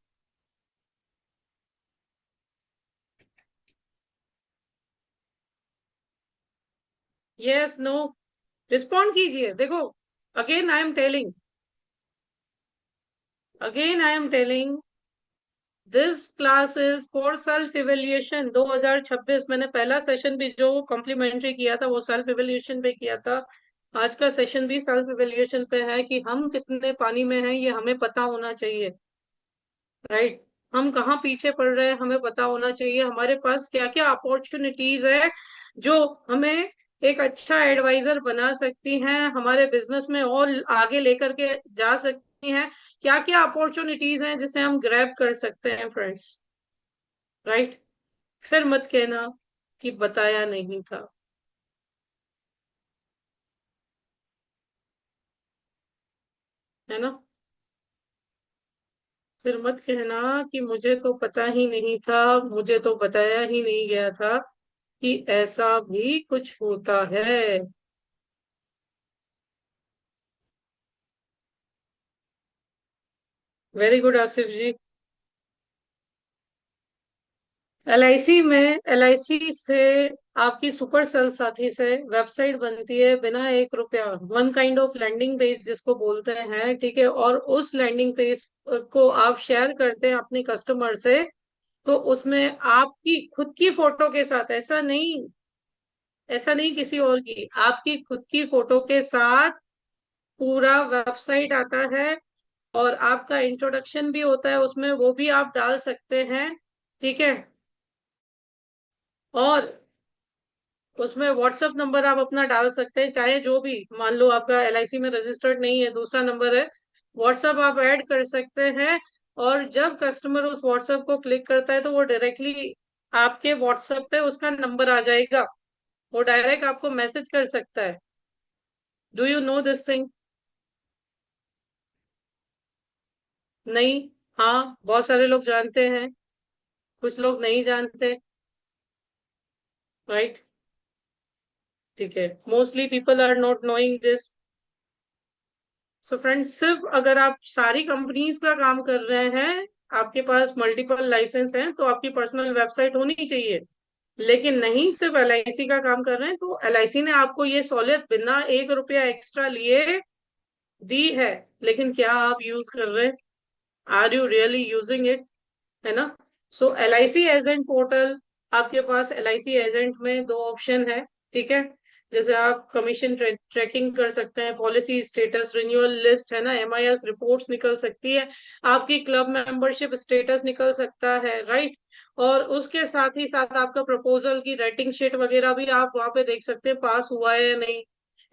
Yes, no? रिस्पॉन्ड कीजिए। देखो, again I am telling, again I am telling, this class is for self evaluation 2026। मैंने पहला सेशन भी जो कॉम्प्लीमेंट्री किया था वो सेल्फ इवेल्युएशन पे किया था। आज का सेशन भी सेल्फ इवेल्युएशन पे है कि हम कितने पानी में हैं ये हमें पता होना चाहिए। राइट, हम कहाँ पीछे पड़ रहे हैं हमें पता होना चाहिए, हमारे पास क्या क्या अपॉर्चुनिटीज है जो हमें एक अच्छा एडवाइजर बना सकती हैं, हमारे बिजनेस में और आगे लेकर के जा सकती हैं। क्या क्या अपॉर्चुनिटीज हैं जिसे हम ग्रैब कर सकते हैं फ्रेंड्स? राइट, फिर मत कहना कि बताया नहीं था। है ना? फिर मत कहना कि मुझे तो पता ही नहीं था, मुझे तो बताया ही नहीं गया था कि ऐसा भी कुछ होता है। वेरी गुड आसिफ जी। LIC से, आपकी सुपर सेल साथी से वेबसाइट बनती है बिना 1 रुपया, one kind of landing page जिसको बोलते हैं। ठीक है, और उस लैंडिंग पेज को आप शेयर करते हैं अपने कस्टमर से, तो उसमें आपकी खुद की फोटो के साथ, ऐसा नहीं, ऐसा नहीं किसी और की, आपकी खुद की फोटो के साथ पूरा वेबसाइट आता है, और आपका इंट्रोडक्शन भी होता है उसमें, वो भी आप डाल सकते हैं। ठीक है, और उसमें व्हाट्सएप नंबर आप अपना डाल सकते हैं, चाहे जो भी, मान लो आपका LIC में रजिस्टर्ड नहीं है, दूसरा नंबर है, व्हाट्सएप आप ऐड कर सकते हैं। और जब कस्टमर उस व्हाट्सएप को क्लिक करता है तो वो डायरेक्टली आपके व्हाट्सएप पे उसका नंबर आ जाएगा, वो डायरेक्ट आपको मैसेज कर सकता है। Do you know this thing? नहीं? हाँ, बहुत सारे लोग जानते हैं, कुछ लोग नहीं जानते। राइट। ठीक है, mostly people are not knowing this. So friends, सिर्फ अगर आप सारी कंपनीज का काम कर रहे हैं, आपके पास मल्टीपल लाइसेंस हैं, तो आपकी पर्सनल वेबसाइट होनी चाहिए। लेकिन नहीं, सिर्फ एलआईसी का काम कर रहे हैं, तो एलआईसी ने आपको ये सहूलियत बिना 1 रुपया एक्स्ट्रा लिए दी है। लेकिन क्या आप यूज कर रहे हैं? Are you really using it? है ना? So L I C agent portal, आपके पास एल आई सी एजेंट में दो ऑप्शन है। ठीक है, जैसे आप कमीशन ट्रैकिंग कर सकते हैं, पॉलिसी स्टेटस रिन्यूअल लिस्ट, है ना, एमआईएस रिपोर्ट्स निकल सकती है, आपकी क्लब मेंबरशिप स्टेटस निकल सकता है, राइट। और उसके साथ ही साथ आपका प्रपोजल की रेटिंग शीट वगैरह भी आप वहां पे देख सकते हैं, पास हुआ है या नहीं।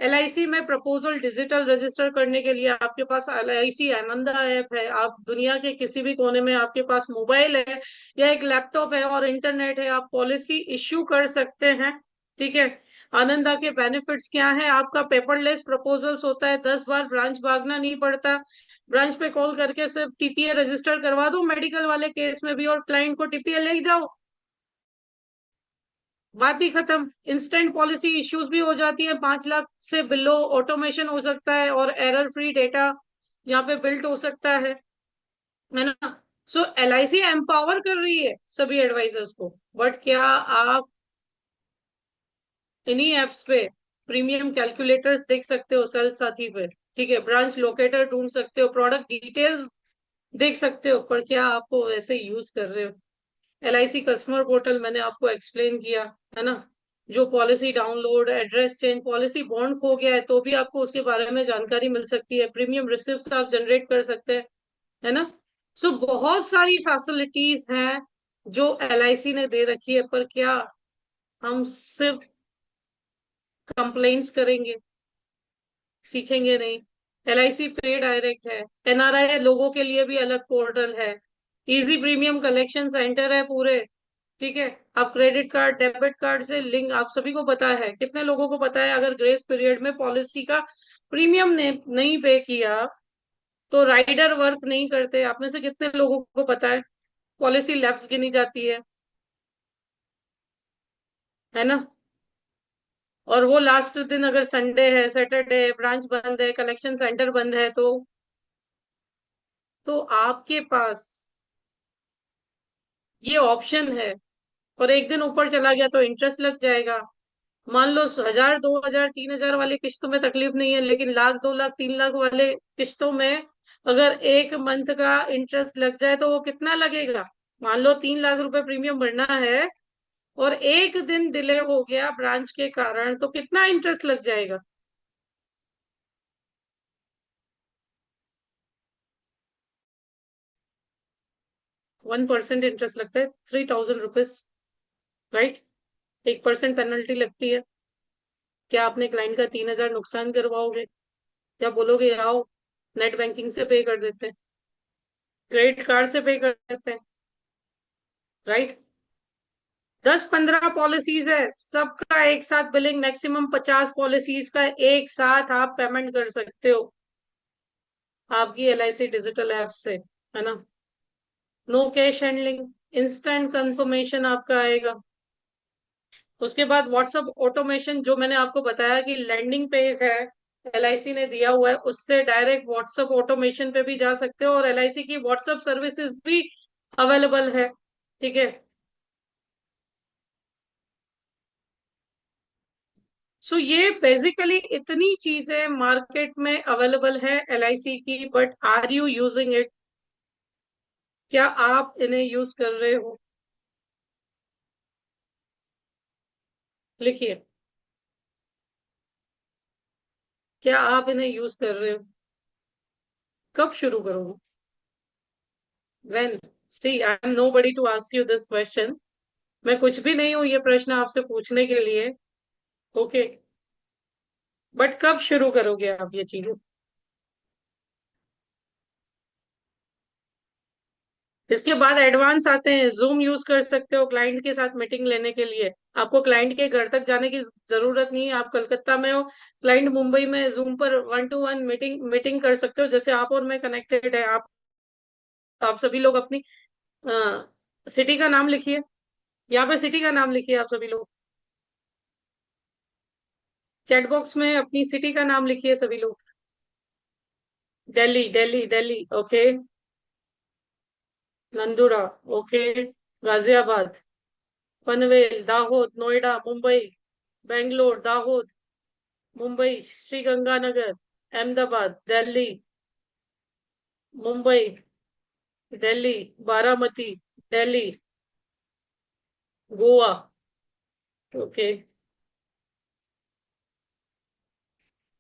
एलआईसी में प्रपोजल डिजिटल रजिस्टर करने के लिए आपके पास एलआईसी आनंदा ऐप है। आप दुनिया के किसी भी कोने में, आपके पास मोबाइल है या एक लैपटॉप है और इंटरनेट है, आप पॉलिसी इश्यू कर सकते हैं। ठीक है। आनंदा के बेनिफिट्स क्या है? आपका पेपरलेस प्रपोजल्स होता है, 10 बार ब्रांच भागना नहीं पड़ता। ब्रांच पे कॉल करके सिर्फ टीपीए रजिस्टर करवा दो मेडिकल वाले केस में भी, और क्लाइंट को टीपीए ले जाओ, बात ही खत्म। इंस्टेंट पॉलिसी इश्यूज भी हो जाती है, 5 लाख से बिलो ऑटोमेशन हो सकता है, और एरर फ्री डेटा यहाँ पे बिल्ट हो सकता है ना? So L I C empower कर रही है सभी एडवाइजर्स को। बट क्या आप इन्हीं एप्स पे प्रीमियम कैलकुलेटर्स देख सकते हो सेल साथी पे? ठीक है, ब्रांच लोकेटर ढूंढ सकते हो, प्रोडक्ट डिटेल्स देख सकते हो, पर क्या आपको वैसे यूज कर रहे हो? एलआईसी कस्टमर पोर्टल मैंने आपको एक्सप्लेन किया, है ना। जो policy download, address change, policy bond खो गया है तो भी आपको उसके बारे में जानकारी मिल सकती है, प्रीमियम रिसिप्ट आप जनरेट कर सकते हैं, है ना। सो बहुत सारी फैसिलिटीज हैं जो एलआईसी ने दे रखी है, पर क्या हम सिर्फ कंप्लेन्स करेंगे, सीखेंगे नहीं? एलआईसी पे डायरेक्ट है, एनआरआई लोगों के लिए भी अलग पोर्टल है, इजी प्रीमियम कलेक्शन सेंटर है पूरे। ठीक है। आप क्रेडिट कार्ड, डेबिट कार्ड से लिंक, आप सभी को पता है, कितने लोगों को पता है अगर ग्रेस पीरियड में पॉलिसी का प्रीमियम ने नहीं पे किया तो राइडर वर्क नहीं करते? आप में से कितने लोगों को पता है? पॉलिसी लैप्स गिनी जाती है ना। और वो लास्ट दिन अगर संडे है, सैटरडे है, ब्रांच बंद है, कलेक्शन सेंटर बंद है, तो आपके पास ये ऑप्शन है। और एक दिन ऊपर चला गया तो इंटरेस्ट लग जाएगा। मान लो 1000, 2000, 3000 वाली किस्तों में तकलीफ नहीं है, लेकिन लाख, 2 लाख, 3 लाख वाले किस्तों में अगर एक मंथ का इंटरेस्ट लग जाए तो वो कितना लगेगा? मान लो 3 लाख रुपए प्रीमियम भरना है और एक दिन डिले हो गया ब्रांच के कारण, तो कितना इंटरेस्ट लग जाएगा? 1% इंटरेस्ट लगता है, 3000 रुपीज, राइट। 1% पेनल्टी लगती है। क्या आपने क्लाइंट का 3000 नुकसान करवाओगे? क्या बोलोगे आओ नेट बैंकिंग से पे कर देते हैं, क्रेडिट कार्ड से पे कर देते हैं, राइट। 10-15 पॉलिसीज है, सबका एक साथ बिलिंग, मैक्सिमम 50 पॉलिसीज का एक साथ आप पेमेंट कर सकते हो आपकी एलआईसी डिजिटल ऐप से, है ना। No cash handling, instant confirmation आपका आएगा। उसके बाद व्हाट्सएप ऑटोमेशन, जो मैंने आपको बताया कि लैंडिंग पेज है एलआईसी ने दिया हुआ है, उससे डायरेक्ट व्हाट्सएप ऑटोमेशन पे भी जा सकते हो, और एलआईसी की व्हाट्सएप सर्विसेज भी अवेलेबल है। ठीक है। सो ये बेसिकली इतनी चीजें मार्केट में अवेलेबल है एलआईसी की, but are you using it? क्या आप इन्हें यूज कर रहे हो? लिखिए, क्या आप इन्हें यूज कर रहे हो? कब शुरू करोगे? When? See, I am nobody to ask you this question. मैं कुछ भी नहीं हूं ये प्रश्न आपसे पूछने के लिए। ओके, बट कब शुरू करोगे आप ये चीजें? इसके बाद एडवांस आते हैं, जूम यूज कर सकते हो क्लाइंट के साथ मीटिंग लेने के लिए। आपको क्लाइंट के घर तक जाने की जरूरत नहीं है, आप कलकत्ता में हो, क्लाइंट मुंबई में, जूम पर 1-to-1 मीटिंग मीटिंग कर सकते हो, जैसे आप और मैं कनेक्टेड है। आप सभी लोग अपनी सिटी का नाम लिखिए, यहाँ पे सिटी का नाम लिखिए आप सभी लोग। चैट बॉक्स में अपनी सिटी का नाम लिखिए सभी लोग। Delhi, Delhi, Delhi, okay. Nandura, okay. Ghaziabad, Panvel, Dahod, Noida, Mumbai, Bangalore, Dahod, Mumbai, Sriganganagar, Ahmedabad, Delhi, Mumbai, Delhi, Baramati, Delhi, Goa, okay.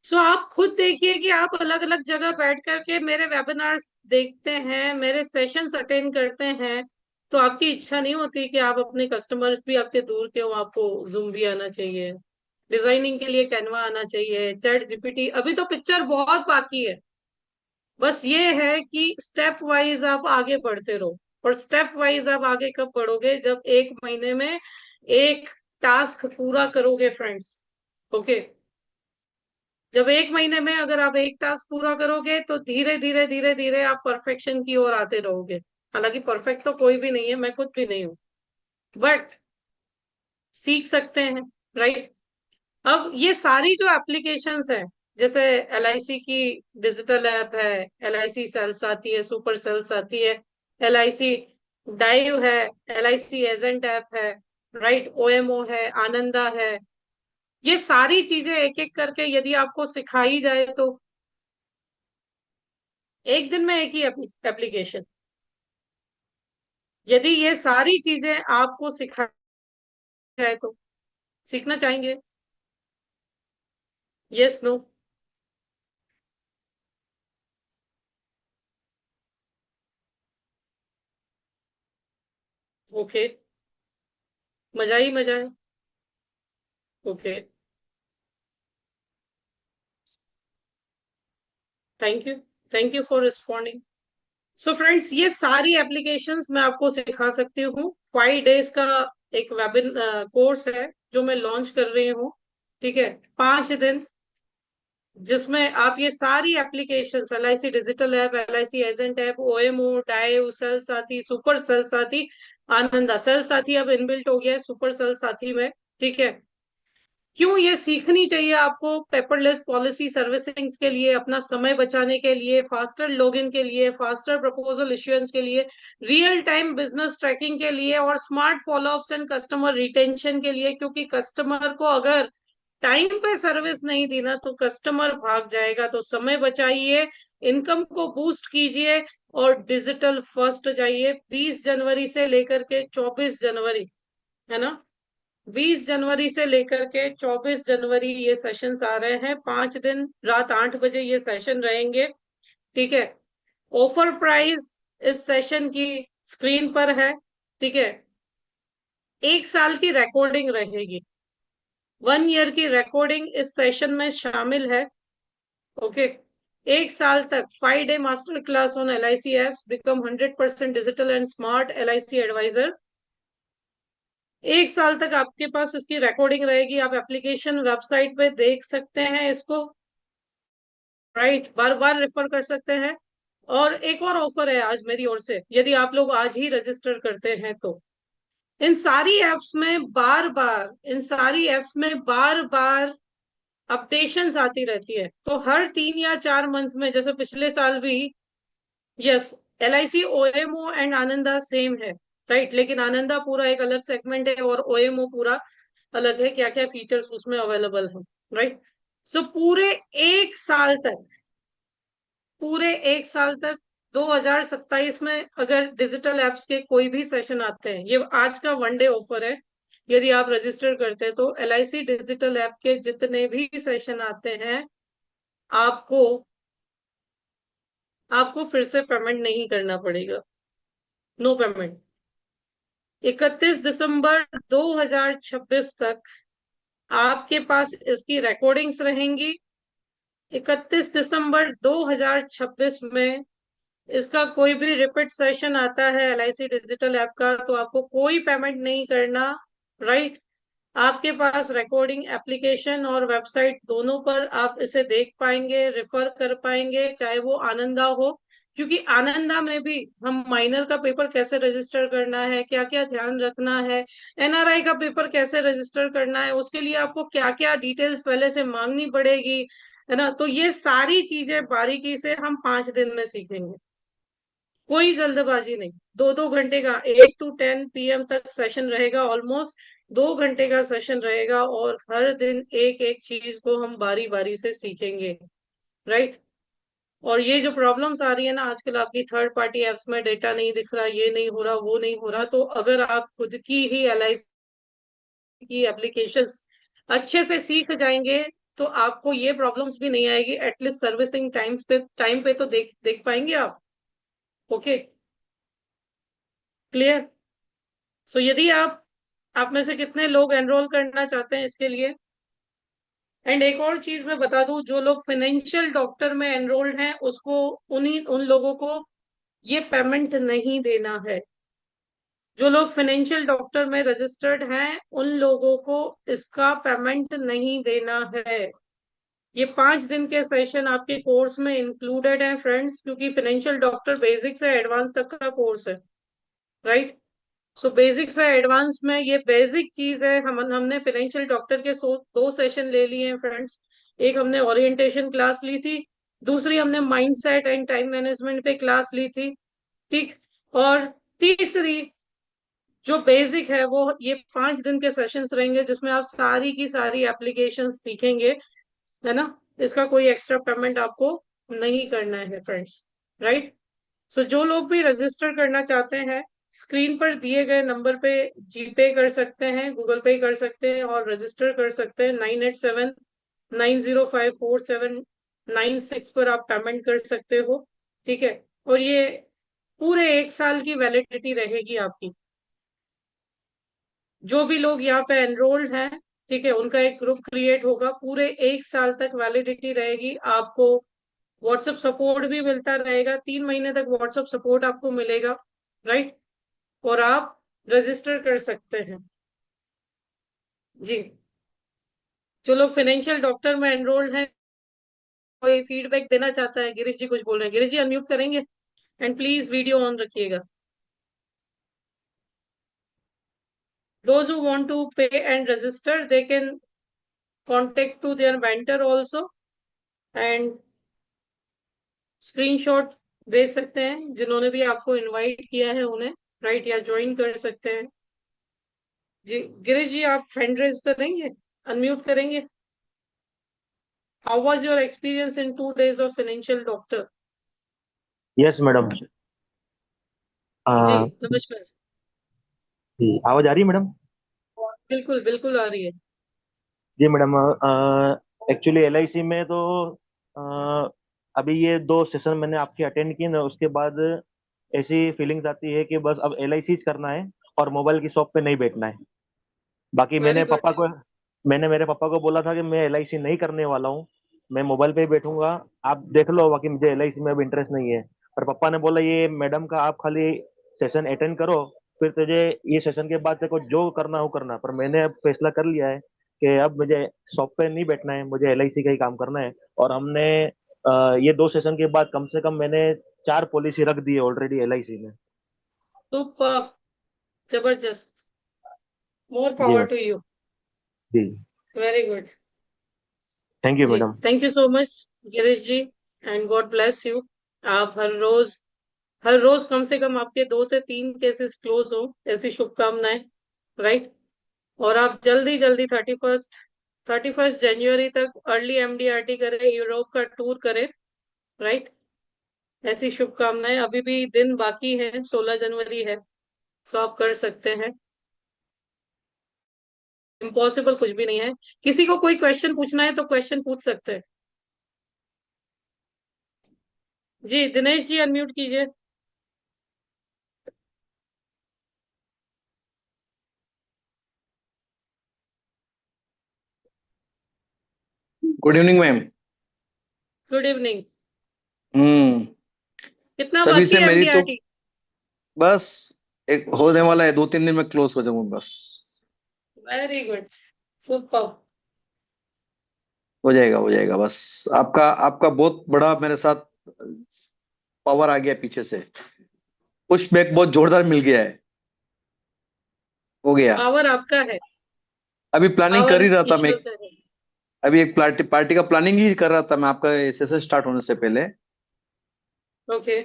So आप खुद देखिए कि आप अलग अलग जगह बैठ करके मेरे वेबिनार्स देखते हैं, मेरे सेशंस अटेंड करते हैं, तो आपकी इच्छा नहीं होती कि आप अपने कस्टमर्स भी आपके दूर के हो, आपको जूम भी आना चाहिए, डिजाइनिंग के लिए कैनवा आना चाहिए, चैट जीपीटी, अभी तो पिक्चर बहुत बाकी है। बस ये है कि स्टेप वाइज आप आगे बढ़ते रहो। और स्टेप वाइज आप आगे कब बढ़ोगे? जब एक महीने में एक टास्क पूरा करोगे फ्रेंड्स, ओके। जब एक महीने में अगर आप एक टास्क पूरा करोगे तो धीरे धीरे धीरे धीरे आप परफेक्शन की ओर आते रहोगे। हालांकि परफेक्ट तो कोई भी नहीं है, मैं खुद भी नहीं हूँ, बट सीख सकते हैं, राइट। अब ये सारी जो एप्लीकेशंस है, जैसे LIC की डिजिटल ऐप है, LIC सेल्स आती है, सुपर सेल्स आती है, LIC डाइव है, LIC एजेंट ऐप है, राइट, OMO है, आनंदा है, ये सारी चीजें एक एक करके यदि आपको सिखाई जाए तो एक दिन में एक ही एप्लीकेशन, यदि ये सारी चीजें आपको सिखाई जाए तो सीखना चाहेंगे? Yes, no? ओके, मजा ही मजा है। Okay, thank you, thank you for responding. So friends, ये सारी एप्लीकेशंस मैं आपको सिखा सकती हूँ। 5 डेज का एक वेबिन कोर्स है जो मैं लॉन्च कर रही हूँ, ठीक है। 5 दिन जिसमें आप ये सारी applications, LIC digital app, LIC agent app, OMO, dive, sell Sathi, super sell Sathi, Ananda cell साथी अब इनबिल्ट हो गया है सुपर सेल साथी में, ठीक है। क्यों ये सीखनी चाहिए आपको? पेपरलेस पॉलिसी सर्विसिंग्स के लिए, अपना समय बचाने के लिए, फास्टर लॉगिन के लिए, फास्टर प्रपोजल इश्यूएंस के लिए, रियल टाइम बिजनेस ट्रैकिंग के लिए, और smart follow-ups and customer retention के लिए। क्योंकि कस्टमर को अगर टाइम पे सर्विस नहीं दी ना तो कस्टमर भाग जाएगा। तो समय बचाइए, इनकम को बूस्ट कीजिए, और डिजिटल फर्स्ट जाइए। 20 जनवरी से लेकर के 24 जनवरी, है ना, 20 जनवरी से लेकर के 24 जनवरी ये सेशंस आ रहे हैं। 5 दिन रात 8 बजे ये सेशन रहेंगे, ठीक है। ऑफर प्राइस इस सेशन की स्क्रीन पर है, ठीक है। 1 साल की रिकॉर्डिंग रहेगी, 1 ईयर की रिकॉर्डिंग इस सेशन में शामिल है, ओके। 1 साल तक 5 day master class on LIC apps, become 100% digital and smart LIC advisor. 1 साल तक आपके पास इसकी रिकॉर्डिंग रहेगी, आप एप्लीकेशन वेबसाइट पे देख सकते हैं इसको, राइट, बार बार रेफर कर सकते हैं। और एक और ऑफर है आज मेरी ओर से, यदि आप लोग आज ही रजिस्टर करते हैं तो इन सारी एप्स में बार बार अपडेशंस आती रहती है। तो हर 3 या 4 मंथ में, जैसे पिछले साल भी, yes, LIC OMO and Ananda same है, राइट, लेकिन आनंदा पूरा एक अलग सेगमेंट है और OMO पूरा अलग है, क्या क्या फीचर्स उसमें अवेलेबल है, राइट। सो पूरे 1 साल तक 2027 में अगर डिजिटल एप्स के कोई भी सेशन आते हैं, ये आज का 1 डे ऑफर है, यदि आप रजिस्टर करते हैं तो LIC डिजिटल ऐप के जितने भी सेशन आते हैं, आपको आपको फिर से पेमेंट नहीं करना पड़ेगा, नो पेमेंट। 31 दिसंबर 2026 तक आपके पास इसकी रिकॉर्डिंग्स रहेंगी। 31 दिसंबर 2026 में इसका कोई भी रिपीट सेशन आता है LIC डिजिटल ऐप का तो आपको कोई पेमेंट नहीं करना, राइट। आपके पास रिकॉर्डिंग एप्लीकेशन और वेबसाइट दोनों पर आप इसे देख पाएंगे, रिफर कर पाएंगे, चाहे वो आनंदा हो, क्योंकि आनंदा में भी हम माइनर का पेपर कैसे रजिस्टर करना है, क्या क्या ध्यान रखना है, एनआरआई का पेपर कैसे रजिस्टर करना है, उसके लिए आपको क्या क्या डिटेल्स पहले से मांगनी पड़ेगी, है ना। तो ये सारी चीजें बारीकी से हम 5 दिन में सीखेंगे। कोई जल्दबाजी नहीं। 2-2 घंटे का 8 to 10 PM तक सेशन रहेगा, ऑलमोस्ट 2 घंटे का सेशन रहेगा, और हर दिन एक एक चीज को हम बारी बारी से सीखेंगे, राइट। और ये जो प्रॉब्लम्स आ रही है ना आजकल, आपकी थर्ड पार्टी एप्स में डेटा नहीं दिख रहा, ये नहीं हो रहा, वो नहीं हो रहा, तो अगर आप खुद की ही एलआईसी की एप्लीकेशंस अच्छे से सीख जाएंगे, तो आपको ये प्रॉब्लम्स भी नहीं आएगी। एटलीस्ट सर्विसिंग टाइम पे तो देख देख पाएंगे आप। Okay, clear. सो यदि आप में से कितने लोग एनरोल करना चाहते हैं इसके लिए। एंड एक और चीज मैं बता दूं, जो लोग फाइनेंशियल डॉक्टर में एनरोल्ड हैं, उसको उन लोगों को ये पेमेंट नहीं देना है। जो लोग फाइनेंशियल डॉक्टर में रजिस्टर्ड हैं, उन लोगों को इसका पेमेंट नहीं देना है। ये 5 दिन के सेशन आपके कोर्स में इंक्लूडेड है फ्रेंड्स, क्योंकि फाइनेंशियल डॉक्टर बेसिक से एडवांस तक का कोर्स है, राइट। सो बेसिक से एडवांस में ये बेसिक चीज है। हमने फाइनेंशियल डॉक्टर के 2 सेशन ले लिए हैं फ्रेंड्स। एक हमने ओरिएंटेशन क्लास ली थी, दूसरी हमने माइंडसेट एंड टाइम मैनेजमेंट पे क्लास ली थी, ठीक। और तीसरी जो बेसिक है, वो ये 5 दिन के सेशंस रहेंगे, जिसमें आप सारी की सारी एप्लीकेशन सीखेंगे, है ना। इसका कोई एक्स्ट्रा पेमेंट आपको नहीं करना है फ्रेंड्स, राइट। सो जो लोग भी रजिस्टर करना चाहते हैं, स्क्रीन पर दिए गए नंबर पे जीपे कर सकते हैं, गूगल पे कर सकते हैं, और रजिस्टर कर सकते हैं। 9879054796 पर आप पेमेंट कर सकते हो, ठीक है। और ये पूरे 1 साल की वैलिडिटी रहेगी आपकी। जो भी लोग यहाँ पे एनरोल्ड हैं, ठीक है, उनका एक ग्रुप क्रिएट होगा, पूरे 1 साल तक वैलिडिटी रहेगी। आपको व्हाट्सएप सपोर्ट भी मिलता रहेगा, 3 महीने तक व्हाट्सएप सपोर्ट आपको मिलेगा, राइट। और आप रजिस्टर कर सकते हैं जी। जो लोग फाइनेंशियल डॉक्टर में एनरोल्ड हैं, कोई फीडबैक देना चाहता है। गिरीश जी कुछ बोल रहे हैं, गिरीश जी अनम्यूट करेंगे, एंड प्लीज वीडियो ऑन रखिएगा। Those who want to pay and register, they can contact to their mentor also, and screenshot भेज सकते हैं जिन्होंने भी आपको इनवाइट किया है उन्हें, राइट, या ज्वाइन कर सकते हैं जी। गिरीश जी आप हैंड रेज करेंगे, अनम्यूट करेंगे। How was your experience in 2 days of financial doctor.
Yes madam.
जी
आ,
नमस्कार।
जी आवाज आ रही है मैडम?
बिल्कुल बिल्कुल आ रही है।
जी मैडम, एक्चुअली एलआईसी में तो आ, अभी ये 2 सेशन मैंने आपके अटेंड किए ना, उसके बाद ऐसी फीलिंग्स आती है कि बस अब एलआईसी करना है और मोबाइल की शॉप पे नहीं बैठना है। बाकी
वेरी गुड।
मैंने मेरे पापा को बोला था कि मैं एलआईसी नहीं करने वाला हूँ, मैं मोबाइल पे ही बैठूंगा, आप देख लो, बाकी मुझे एलआईसी में अब इंटरेस्ट नहीं है। पर पापा ने बोला ये मैडम का आप खाली सेशन अटेंड करो, फिर तुझे ये सेशन के बाद तेरे को जो करना हो करना। पर मैंने अब फैसला कर लिया है कि अब मुझे शॉप पे नहीं बैठना है, मुझे एलआईसी का ही काम करना है। और हमने ये 2 सेशन के बाद कम से कम मैंने 4 पॉलिसी रख दी है ऑलरेडी एलआईसी में।
सुपर, जबरदस्त, मोर
जी
पावर
मैडम।
To you.
जी।
Very good.
थैंक यू
जी
madam.
Thank you so much Girish ji, and God bless you. आप हर रोज कम से कम आपके 2 से 3 केसेस क्लोज हो, ऐसी शुभकामनाएं, राइट। और आप जल्दी जल्दी 31st जनवरी तक अर्ली एमडीआरटी करें, यूरोप का टूर करें, राइट। ऐसी शुभकामनाएं। अभी भी दिन बाकी है, 16 जनवरी है, सो आप कर सकते हैं। इम्पॉसिबल कुछ भी नहीं है। किसी को कोई क्वेश्चन पूछना है तो क्वेश्चन पूछ सकते हैं। जी दिनेश जी अनम्यूट कीजिए।
Good evening ma'am.
Good evening.
Hmm.
कितना
सभी
बाकी
से
है
मेरी तो
एमडीआरटी।
बस एक होने वाला है, 2-3 दिन में क्लोज हो जाऊंगा बस।
Very good, super.
हो जाएगा बस। आपका आपका बहुत बड़ा मेरे साथ पावर आ गया पीछे से, पुश बैक बहुत जोरदार मिल गया है, हो गया।
पावर आपका है,
अभी प्लानिंग कर
पावर
ही रहा था मैं,
ईश्वर का है।
अभी एक पार्टी पार्टी का प्लानिंग ही कर रहा था मैं आपका सेशन स्टार्ट होने से पहले।
Okay,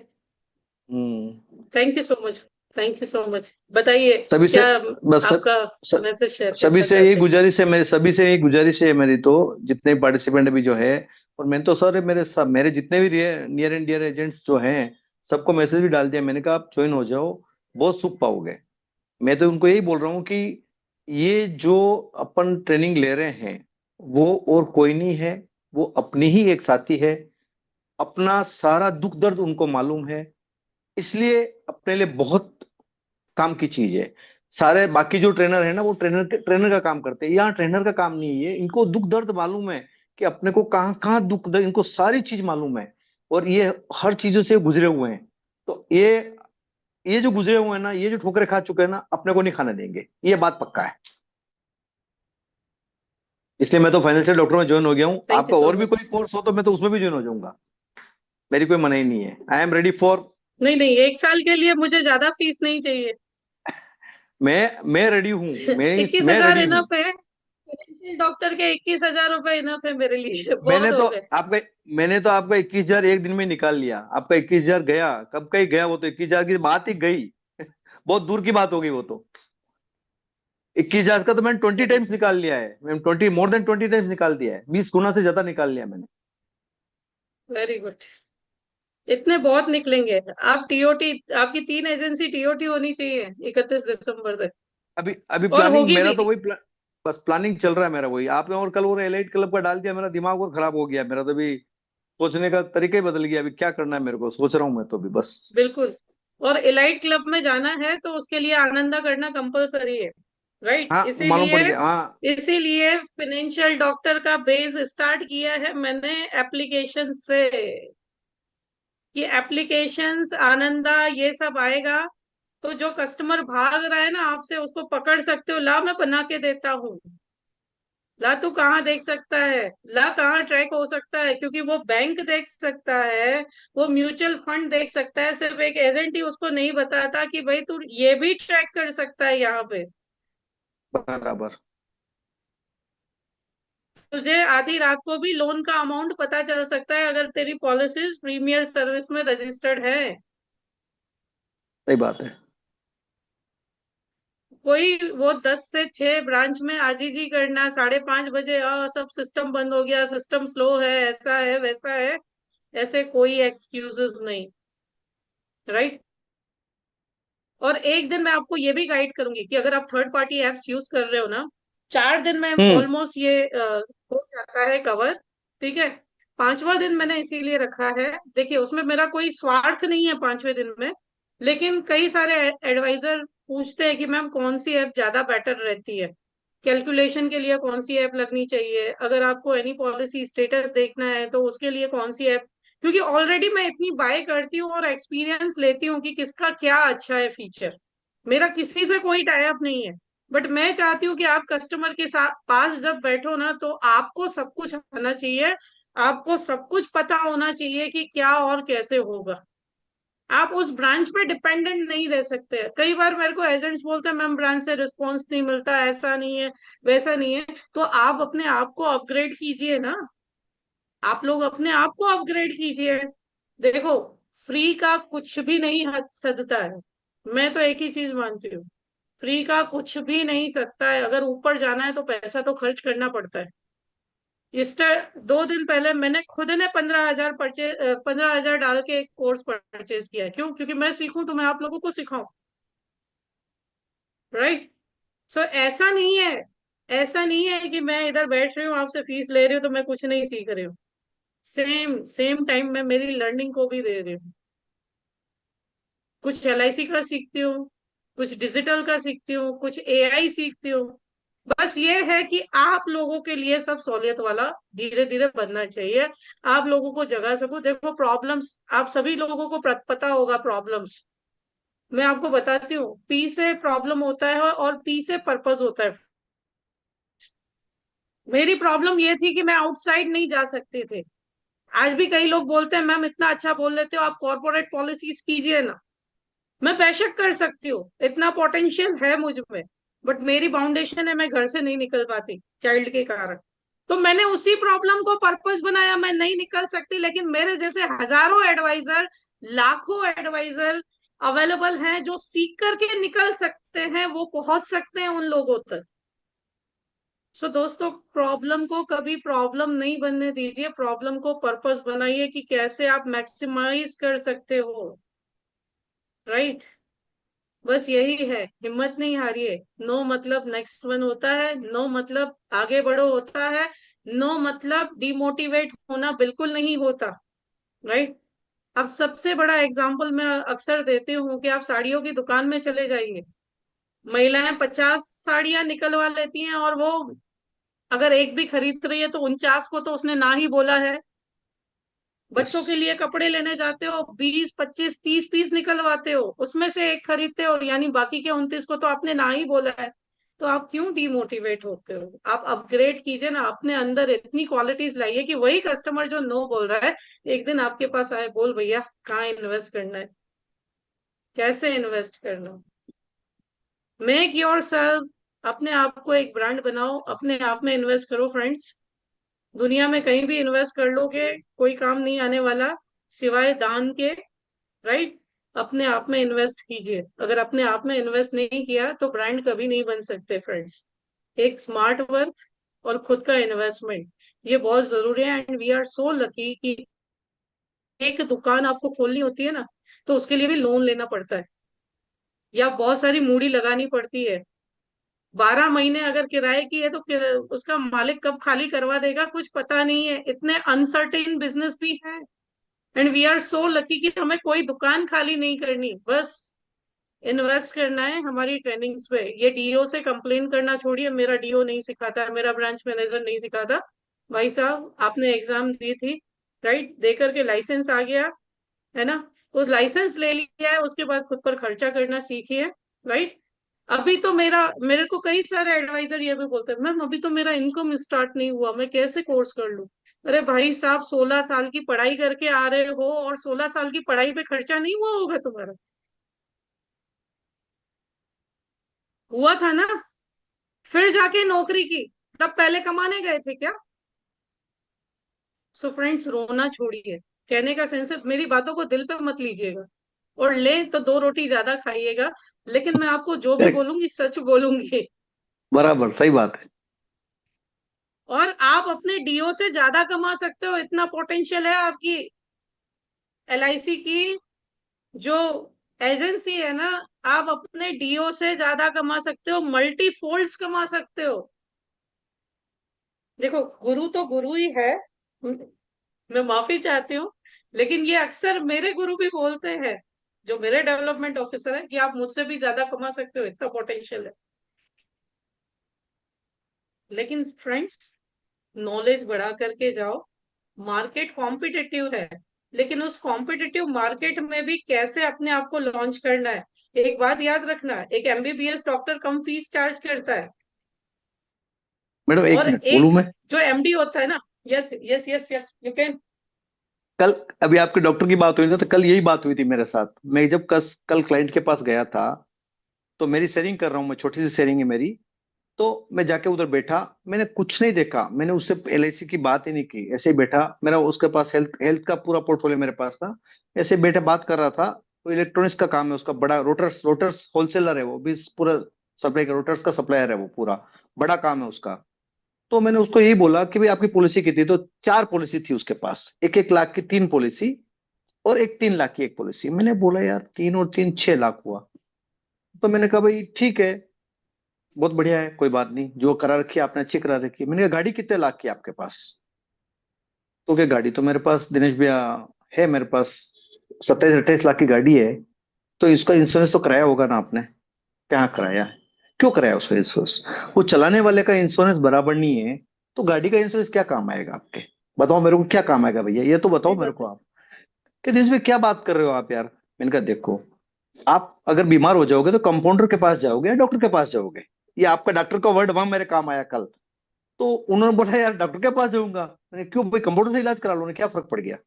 hmm.
Thank you so much, thank you so much. बताइए
सभी से
क्या
बस
आपका
स,
मैसेज शेयर
सभी
करना
से यही
चाहते हैं।
गुजारिश है मेरी, सभी से यही गुजारिश है मेरी, तो जितने पार्टिसिपेंट अभी जो है, और मैंने तो सर मेरे सब मेरे जितने भी नियर एंड डियर एजेंट्स जो हैं, सबको मैसेज भी डाल दिया मैंने कहा आप ज्वाइन हो जाओ, बहुत सुख पाओगे। मैं तो उनको यही बोल रहा हूँ कि ये जो अपन ट्रेनिंग ले रहे हैं वो और कोई नहीं है, वो अपनी ही एक साथी है, अपना सारा दुख दर्द उनको मालूम है, इसलिए अपने लिए बहुत काम की चीज है। सारे बाकी जो ट्रेनर है ना, वो ट्रेनर का काम करते हैं, यहाँ ट्रेनर का काम नहीं है, इनको दुख दर्द मालूम है कि अपने को कहाँ कहाँ दुख दर्द, इनको सारी चीज मालूम है, और ये हर चीजों से गुजरे हुए हैं। तो ये जो गुजरे हुए हैं ना, ये जो ठोकरें खा चुके हैं ना, अपने को नहीं खाने देंगे, ये बात पक्का है। इसलिए मैं तो फाइनेंशियल डॉक्टर में ज्वाइन हो गया हूँ,
थैंक यू
आपका
सो
और भी
मच।
कोई कोर्स हो तो मैं तो उसमें भी ज्वाइन हो जाऊंगा, मेरी कोई मनाही नहीं है, आई एम रेडी फॉर।
नहीं नहीं, 1 साल के लिए मुझे ज्यादा फीस नहीं चाहिए।
मैं रेडी हूँ,
इक्कीस
मैं
हजार
रेडी हूँ।
इनफ है, फाइनेंशियल डॉक्टर के 21,000 रुपए इनफ है मेरे लिए,
मैंने
बहुत
तो
हो गए।
आपका मैंने तो आपका 21,000 एक दिन में निकाल लिया, आपका 21,000 गया कब का ही गया, वो तो 21,000 की बात ही गई। बहुत दूर की बात हो गई वो तो। 21,000 का तो मैंने 20 टाइम्स
चलिए,
निकाल लिया है, मैंने 20 मोर देन 20 टाइम्स निकाल दिया है, 20 गुना से ज्यादा निकाल लिया मैंने।
Very good. इतने बहुत निकलेंगे। आप टीओटी, आपकी 3 एजेंसी टीओटी होनी चाहिए 31 दिसंबर तक,
अभी
और
प्लानिंग
होगी
मेरा
भी।
तो वही बस प्लानिंग चल रहा है मेरा वही, आपने और कल और एलाइट क्लब का डाल दिया, मेरा दिमाग और खराब हो गया, मेरा तो अभी सोचने का तरीका ही बदल गया, अभी क्या करना है मेरे को सोच रहा हूँ मैं तो अभी बस।
बिल्कुल। और इलाइट क्लब में जाना है तो उसके लिए आनंदा करना कंपलसरी है, राइट?
हाँ मालूम पड़
इसीलिए,
गया, हाँ।
इसीलिए फाइनेंशियल डॉक्टर का बेस स्टार्ट किया है मैंने एप्लीकेशन से, कि एप्लीकेशंस आनंदा ये सब आएगा, तो जो कस्टमर भाग रहा है ना आपसे, उसको पकड़ सकते हो। ला, मैं बना के देता हूँ। ला, तू कहाँ देख सकता है, ला कहाँ ट्रैक हो सकता है, क्योंकि वो बैंक देख सकता है, वो म्यूचुअल फंड देख सकता है, सिर्फ एक एजेंट ही उसको नहीं बताता कि भाई तू ये भी ट्रैक कर सकता है यहाँ पे।
बराबर।
तुझे आधी रात को भी लोन का अमाउंट पता चल सकता है अगर तेरी पॉलिसीज प्रीमियर सर्विस में रजिस्टर्ड है।
सही बात है।
कोई वो 10 से 6 ब्रांच में आजीजी करना, 5:30 बजे सब सिस्टम बंद हो गया, सिस्टम स्लो है, ऐसा है वैसा है, ऐसे कोई एक्सक्यूजेस नहीं, राइट? और एक दिन मैं आपको ये भी गाइड करूंगी कि अगर आप थर्ड पार्टी एप्स यूज कर रहे हो ना, 4 दिन में
हम्म।
ऑलमोस्ट ये हो जाता है कवर, ठीक है? 5वां दिन मैंने इसीलिए रखा है। देखिए, उसमें मेरा कोई स्वार्थ नहीं है 5वें दिन में, लेकिन कई सारे एडवाइजर पूछते हैं कि मैम कौन सी ऐप ज्यादा बेटर रहती है, कैलकुलेशन के लिए कौन सी ऐप लगनी चाहिए, अगर आपको एनी पॉलिसी स्टेटस देखना है तो उसके लिए कौन सी ऐप। क्योंकि ऑलरेडी मैं इतनी बाय करती हूँ और एक्सपीरियंस लेती हूँ कि किसका क्या अच्छा है फीचर। मेरा किसी से कोई टाई अप नहीं है, बट मैं चाहती हूँ कि आप कस्टमर के साथ पास जब बैठो ना, तो आपको सब कुछ आना चाहिए, आपको सब कुछ पता होना चाहिए कि क्या और कैसे होगा। आप उस ब्रांच पे डिपेंडेंट नहीं रह सकते। कई बार मेरे को एजेंट्स बोलते हैं मैम ब्रांच से रिस्पॉन्स नहीं मिलता, ऐसा नहीं है वैसा नहीं है। तो आप अपने आप को अपग्रेड कीजिए ना, आप लोग अपने आप को अपग्रेड कीजिए। देखो, फ्री का कुछ भी नहीं हद सदता है। मैं तो एक ही चीज मानती हूँ, फ्री का कुछ भी नहीं सदता है। अगर ऊपर जाना है तो पैसा तो खर्च करना पड़ता है। इस 2 दिन पहले मैंने खुद ने 15,000 डाल के एक कोर्स परचेज किया है। क्यों? क्योंकि मैं सीखूं तो मैं आप लोगों को सिखाऊं, राइट? सो ऐसा नहीं है, ऐसा नहीं है कि मैं इधर बैठ रही हूँ आपसे फीस ले रही हूँ तो मैं कुछ नहीं सीख रही हूँ। सेम सेम टाइम में मेरी लर्निंग को भी दे रही हूँ। कुछ एलआईसी का सीखती हूँ, कुछ डिजिटल का सीखती हूँ, कुछ एआई सीखती हूँ। बस ये है कि आप लोगों के लिए सब सहूलियत वाला धीरे धीरे बनना चाहिए। आप लोगों को जगा सको। देखो, प्रॉब्लम्स आप सभी लोगों को पता होगा। प्रॉब्लम्स मैं आपको बताती हूँ, पी से प्रॉब्लम होता है और पी से पर्पस होता है। मेरी प्रॉब्लम ये थी कि मैं आउटसाइड नहीं जा सकती थी। आज भी कई लोग बोलते हैं मैम इतना अच्छा बोल लेते हो, आप कॉर्पोरेट पॉलिसीज कीजिए ना। मैं बेशक कर सकती हूँ, इतना पोटेंशियल है मुझ में, बट मेरी फाउंडेशन है, मैं घर से नहीं निकल पाती चाइल्ड के कारण। तो मैंने उसी प्रॉब्लम को पर्पस बनाया, मैं नहीं निकल सकती, लेकिन मेरे जैसे हजारों एडवाइजर, लाखों एडवाइजर अवेलेबल हैं जो सीख करके निकल सकते हैं, वो पहुंच सकते हैं उन लोगों तक। सो दोस्तों, प्रॉब्लम को कभी प्रॉब्लम नहीं बनने दीजिए, प्रॉब्लम को पर्पस बनाइए कि कैसे आप मैक्सिमाइज कर सकते हो। राइट। बस यही है, हिम्मत नहीं हारिए। नो मतलब नेक्स्ट वन होता है, नो मतलब आगे बढ़ो होता है, नो मतलब डिमोटिवेट होना बिल्कुल नहीं होता। राइट। अब सबसे बड़ा एग्जाम्पल मैं अक्सर देती हूँ कि आप साड़ियों की दुकान में चले जाइए, महिलाएं 50 साड़ियां निकलवा लेती हैं, और वो अगर एक भी खरीद रही है तो 49 को तो उसने ना ही बोला है।
यस।
बच्चों के लिए कपड़े लेने जाते हो, 20 25 30 पीस निकलवाते हो, उसमें से एक खरीदते हो, यानी बाकी के 29 को तो आपने ना ही बोला है। तो आप क्यों डिमोटिवेट होते हो? आप अपग्रेड कीजिए ना, अपने अंदर इतनी क्वालिटीज लाइए कि वही कस्टमर जो नो बोल रहा है एक दिन आपके पास आए, बोल भैया कहाँ इन्वेस्ट करना है, कैसे इन्वेस्ट करना। मेक योर सेल्फ, अपने आप को एक ब्रांड बनाओ, अपने आप में इन्वेस्ट करो फ्रेंड्स। दुनिया में कहीं भी इन्वेस्ट कर लोगे, कोई काम नहीं आने वाला सिवाय दान के। राइट। अपने आप में इन्वेस्ट कीजिए, अगर अपने आप में इन्वेस्ट नहीं किया तो ब्रांड कभी नहीं बन सकते फ्रेंड्स। एक स्मार्ट वर्क और खुद का इन्वेस्टमेंट, ये बहुत जरूरी है। And we are so lucky कि एक दुकान आपको खोलनी होती है ना, तो उसके लिए भी लोन लेना पड़ता है, या बहुत सारी मूड़ी लगानी पड़ती है। 12 महीने अगर किराए की है तो उसका मालिक कब खाली करवा देगा कुछ पता नहीं है, इतने अनसर्टेन बिजनेस भी है। And we are so lucky कि हमें कोई दुकान खाली नहीं करनी, बस इन्वेस्ट करना है हमारी ट्रेनिंग्स पे। ये डीओ से कंप्लेन करना छोड़िए, मेरा डीओ नहीं सिखाता, मेरा ब्रांच मैनेजर नहीं सिखाता। भाई साहब, आपने एग्जाम दी थी, राइट, दे करके लाइसेंस आ गया है ना, उस लाइसेंस ले लिया है, उसके बाद खुद पर खर्चा करना सीखिए। राइट। अभी तो मेरे को कई सारे एडवाइजर ये भी बोलते हैं मैम अभी तो मेरा इनकम स्टार्ट नहीं हुआ, मैं कैसे कोर्स कर लूं? अरे भाई साहब, 16 साल की पढ़ाई करके आ रहे हो, और 16 साल की पढ़ाई पे खर्चा नहीं हुआ होगा तुम्हारा? हुआ था ना? फिर जाके नौकरी की, तब पहले कमाने गए थे क्या? सो फ्रेंड्स, रोना छोड़िए। कहने का सेंस है, मेरी बातों को दिल पे मत लीजिएगा, और ले तो 2 रोटी ज्यादा खाइएगा, लेकिन मैं आपको जो भी
करेक्ट।
बोलूंगी सच बोलूंगी।
बराबर सही बात है।
और आप अपने डीओ से ज्यादा कमा सकते हो, इतना पोटेंशियल है आपकी। एलआईसी की जो एजेंसी है ना, आप अपने डीओ से ज्यादा कमा सकते हो, मल्टी फोल्ड्स कमा सकते हो। देखो, गुरु तो गुरु ही है, मैं माफी चाहती हूँ, लेकिन ये अक्सर मेरे गुरु भी बोलते हैं, जो मेरे डेवलपमेंट ऑफिसर है, कि आप मुझसे भी ज्यादा कमा सकते हो, इतना पोटेंशियल है। लेकिन फ्रेंड्स, नॉलेज बढ़ा करके जाओ। मार्केट कॉम्पिटिटिव है, लेकिन उस कॉम्पिटिटिव मार्केट में भी कैसे अपने आप को लॉन्च करना है। एक बात याद रखना, एक एमबीबीएस डॉक्टर कम फीस चार्ज करता है,
मैडम एक
और
मिनट बोलूं
एक
मैं?
जो एमडी होता है ना। Yes yes yes yes, you can.
कल अभी आपके डॉक्टर की बात हुई ना, तो कल यही बात हुई थी मेरे साथ। मैं जब कल क्लाइंट के पास गया था, तो मेरी सेविंग कर रहा हूँ, मैं छोटी सी सेविंग है मेरी। तो मैं जाके उधर बैठा, मैंने कुछ नहीं देखा, मैंने उससे एलआईसी की बात ही नहीं की, ऐसे ही बैठा। मेरा उसके पास हेल्थ हेल्थ का पूरा पोर्टफोलियो मेरे पास था। ऐसे बैठे बात कर रहा था। वो इलेक्ट्रॉनिक्स का काम है उसका, बड़ा रोटर्स रोटर्स होलसेलर है वो भी, पूरा सप्लाई रोटर्स का सप्लायर है वो पूरा, बड़ा काम है उसका। तो मैंने उसको यही बोला कि भाई आपकी पॉलिसी कितनी? तो 4 पॉलिसी थी उसके पास, 1 1 लाख की 3 पॉलिसी, और एक 3 लाख की 1 पॉलिसी। मैंने बोला यार 3 और 3 6 लाख हुआ। तो मैंने कहा भाई ठीक है, बहुत बढ़िया है, कोई बात नहीं, जो करा रखी है आपने अच्छी करा रखी है। मैंने कहा गाड़ी कितने लाख की है आपके पास? तो क्या, गाड़ी तो मेरे पास दिनेश भैया है, मेरे पास 27 28 लाख की गाड़ी है। तो इसका इंश्योरेंस तो कराया होगा ना आपने? क्या कराया है? क्यों कराया उसका इंश्योरेंस? वो चलाने वाले का इंश्योरेंस बराबर नहीं है, तो गाड़ी का इंश्योरेंस क्या काम आएगा आपके? बताओ मेरे को क्या काम आएगा भैया, ये तो बताओ
सही
मेरे
बात
को
है।
आप। कि दिस में क्या बात कर रहे हो आप यार? मैंने कहा देखो, आप अगर बीमार हो जाओगे तो कंपाउंडर के पास जाओगे या डॉक्टर के पास जाओगे? ये आपका डॉक्टर का वर्ड वहां मेरे काम आया कल। तो उन्होंने बोला यार डॉक्टर के पास जाऊंगा। मैंने क्यों भाई, कंप्यूटर से इलाज करा लो ना, क्या फर्क पड़ गया।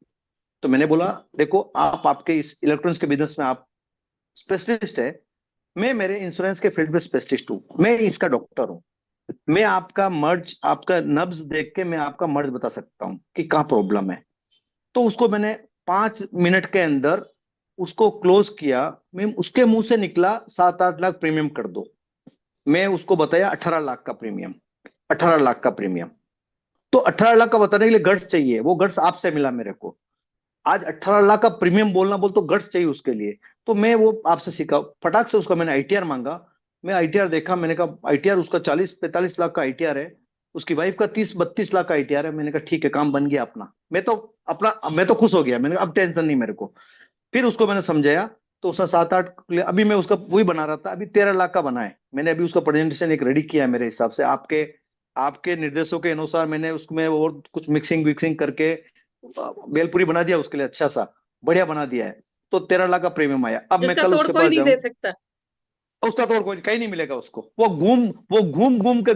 तो मैंने बोला देखो आप, आपके इस इलेक्ट्रॉनिक्स के बिजनेस में आप स्पेशलिस्ट है, मैं मेरे इंश्योरेंस के फील्ड में स्पेशलिस्ट हूँ, मैं इसका डॉक्टर हूँ। मैं आपका मर्ज, आपका नब्ज देख के मैं आपका मर्ज बता सकता हूँ कि कहाँ प्रॉब्लम है। तो उसको मैंने 5 मिनट के अंदर उसको क्लोज किया। मैं उसके मुंह से निकला 7-8 लाख प्रीमियम कर दो। मैं उसको बताया 18 लाख का प्रीमियम, 18 लाख का प्रीमियम। तो 18 लाख का बताने के लिए गट्स चाहिए, वो गट्स आपसे मिला मेरे को। आज 18 लाख का प्रीमियम बोलना बोल तो गट्स चाहिए उसके लिए। तो मैं वो आपसे सीखा, फटाक से उसका मैंने आईटीआर मांगा। मैं आईटीआर देखा, मैंने कहा आईटीआर उसका 40-45 लाख का आईटीआर है, उसकी वाइफ का 30-32 लाख का आईटीआर है। मैंने कहा ठीक है, काम बन गया अपना। मैं तो खुश हो गया, मैंने कहा अब टेंशन नहीं मेरे को। फिर उसको मैंने समझाया। तो उसने 7-8, अभी मैं उसका वही बना रहा था, अभी 13 लाख का बना है। मैंने अभी उसका प्रेजेंटेशन एक रेडी किया है मेरे हिसाब से, आपके आपके निर्देशों के अनुसार मैंने उसमें और कुछ मिक्सिंग विक्सिंग करके बेलपूरी बना दिया उसके लिए, अच्छा सा बढ़िया बना दिया है। तो 13 लाख का प्रीमियम आया। अब मैं
जिसका
कल
तोड़
उसके
कोई
पास
नहीं
जाऊं,
दे सकता।
उसका तो और कोई कहीं नहीं मिलेगा उसको। वो घूम घूम के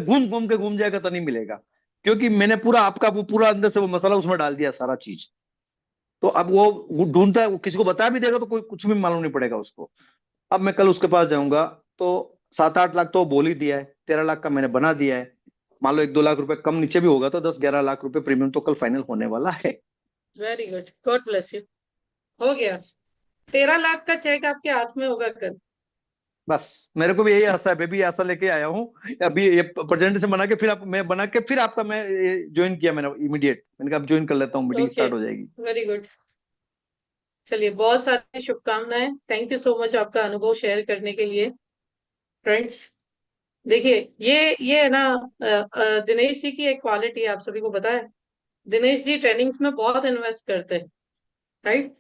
घूम जाएगा तो नहीं मिलेगा। क्योंकि मैंने पूरा आपका वो पूरा अंदर से वो मसाला उसमें डाल दिया सारा चीज। तो अब वो ढूंढता है, वो किसी को बता भी देगा तो कोई कुछ भी मालूम नहीं पड़ेगा उसको। अब मैं कल उसके पास जाऊंगा। तो 7-8 लाख तो वो बोल ही दिया है, 13 लाख का मैंने बना दिया है। मान लो 1-2 लाख रुपए कम नीचे भी होगा तो 10-11 लाख रुपए प्रीमियम तो कल फाइनल होने वाला है।
Very good, God bless you. हो गया, 13 लाख का चेक आपके हाथ में होगा कल।
बस मेरे को भी यही आशा है, मैं भी आशा लेके आया हूँ। अभी ये प्रेजेंटेशन बना के फिर आप, मैं बना के फिर आपका मैं ज्वाइन किया मैंने इमीडिएट, मैंने कहा अब ज्वाइन कर लेता हूँ, मीटिंग
ओके,
स्टार्ट हो जाएगी।
Very good. चलिए, बहुत सारी शुभकामनाएं। थैंक यू सो मच आपका अनुभव शेयर करने के लिए। फ्रेंड्स, देखिए, ये है ना, दिनेश जी की एक क्वालिटी है, आप सभी को पता है। दिनेश जी ट्रेनिंग्स में बहुत इन्वेस्ट करते हैं, राइट।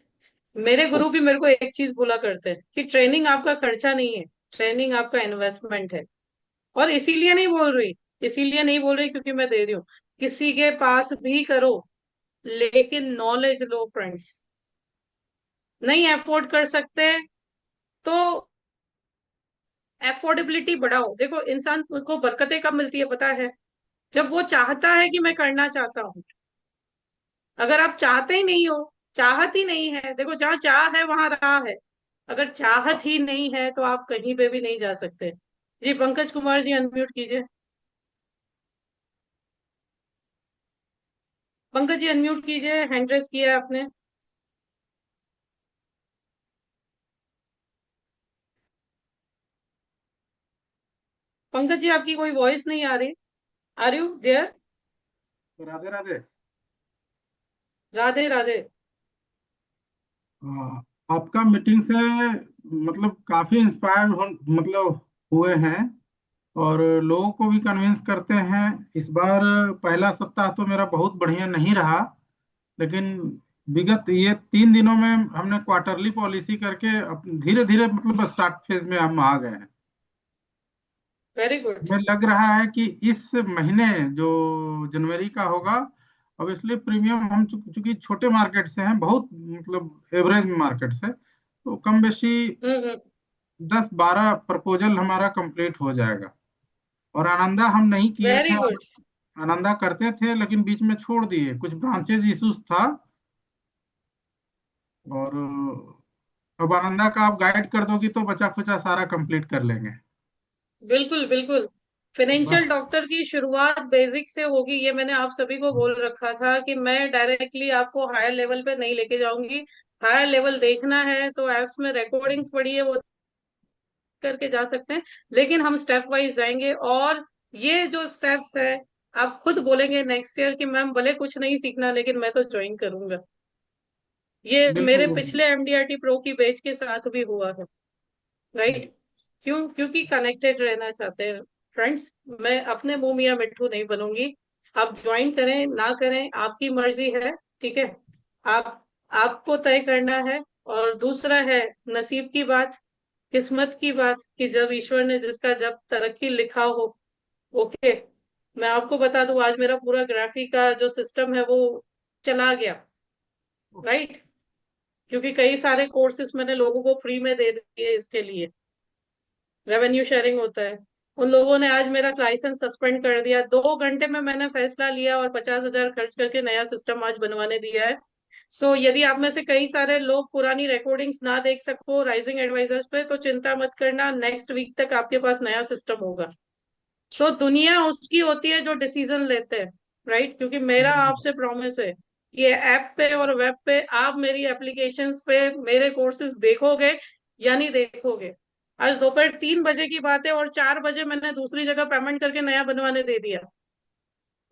मेरे गुरु भी मेरे को एक चीज बोला करते हैं कि ट्रेनिंग आपका खर्चा नहीं है, ट्रेनिंग आपका इन्वेस्टमेंट है। और इसीलिए नहीं बोल रही क्योंकि मैं दे रही हूँ। किसी के पास भी करो, लेकिन नॉलेज लो फ्रेंड्स। नहीं अफोर्ड कर सकते तो अफोर्डेबिलिटी बढ़ाओ। देखो, इंसान को बरकतें कब मिलती है पता है? जब वो चाहता है कि मैं करना चाहता हूँ। अगर आप चाहते ही नहीं हो, चाहत ही नहीं है, देखो जहाँ चाह है वहां राह है। अगर चाहत ही नहीं है तो आप कहीं पे भी नहीं जा सकते। जी, पंकज कुमार जी अनम्यूट कीजिए। पंकज जी अनम्यूट कीजिए, हैंड रेस किया है आपने। पंकज जी, आपकी कोई वॉइस नहीं आ रही। Are you there?
Radhe Radhe.
Radhe Radhe.
आपका मीटिंग से मतलब काफी इंस्पायर हो, मतलब हुए हैं, और लोगों को भी कन्विंस करते हैं। इस बार पहला सप्ताह तो मेरा बहुत बढ़िया नहीं रहा, लेकिन विगत ये 3 दिनों में हमने क्वार्टरली पॉलिसी करके धीरे धीरे मतलब स्टार्ट फेज में हम आ गए हैं।
Very good.
हमें लग रहा है कि इस महीने जो जनवरी का होगा, अब इसलिए प्रीमियम हम चूंकि छोटे मार्केट से हैं, बहुत मतलब एवरेज मार्केट से, तो कम बेशी
हम्म।
10-12 प्रपोजल हमारा कंप्लीट हो जाएगा। और आनंदा हम नहीं किए
वेरी
थे।
गुड।
आनंदा करते थे लेकिन बीच में छोड़ दिए, कुछ ब्रांचेज इश्यूज था। और अब आनंदा का आप गाइड कर दोगी तो बचा खुचा सारा कंप्लीट कर लेंगे।
बिल्कुल बिल्कुल। फाइनेंशियल
बस।
डॉक्टर की शुरुआत बेसिक से होगी, ये मैंने आप सभी को बोल रखा था कि मैं डायरेक्टली आपको हायर लेवल पे नहीं लेके जाऊंगी। हायर लेवल देखना है तो एप्स में रिकॉर्डिंग्स पड़ी है, वो करके जा सकते हैं। लेकिन हम स्टेप वाइज जाएंगे, और ये जो स्टेप्स है, आप खुद बोलेंगे नेक्स्ट ईयर कि मैम भले कुछ नहीं सीखना लेकिन मैं तो ज्वाइन करूंगा। ये मेरे
बिल्कुल।
पिछले एमडीआरटी प्रो की बैच के साथ भी हुआ है, राइट। क्यों? क्योंकि कनेक्टेड रहना चाहते हैं फ्रेंड्स। मैं अपने मुंह मियां मिट्ठू नहीं बनूंगी। आप ज्वाइन करें ना करें आपकी मर्जी है, ठीक है। आप आपको तय करना है। और दूसरा है नसीब की बात, किस्मत की बात, कि जब ईश्वर ने जिसका जब तरक्की लिखा हो। ओके। मैं आपको बता दूं, आज मेरा पूरा ग्राफी का जो सिस्टम है वो चला गया, राइट। क्योंकि कई सारे कोर्सेज मैंने लोगों को फ्री में दे दिए, इसके लिए रेवेन्यू शेयरिंग होता है। उन लोगों ने आज मेरा लाइसेंस सस्पेंड कर दिया। 2 घंटे में मैंने फैसला लिया और 50,000 खर्च करके नया सिस्टम आज बनवाने दिया है। सो यदि आप में से कई सारे लोग पुरानी रिकॉर्डिंग्स ना देख सको राइजिंग एडवाइजर्स पे, तो चिंता मत करना, नेक्स्ट वीक तक आपके पास नया सिस्टम होगा। सो दुनिया उसकी होती है जो डिसीजन लेते हैं, राइट? क्योंकि मेरा आपसे प्रॉमिस है कि ऐप पे और वेब पे आप मेरी एप्लीकेशंस पे मेरे कोर्सेज देखोगे या नहीं देखोगे। आज दोपहर 3 बजे की बात है और 4 बजे मैंने दूसरी जगह पेमेंट करके नया बनवाने दे दिया,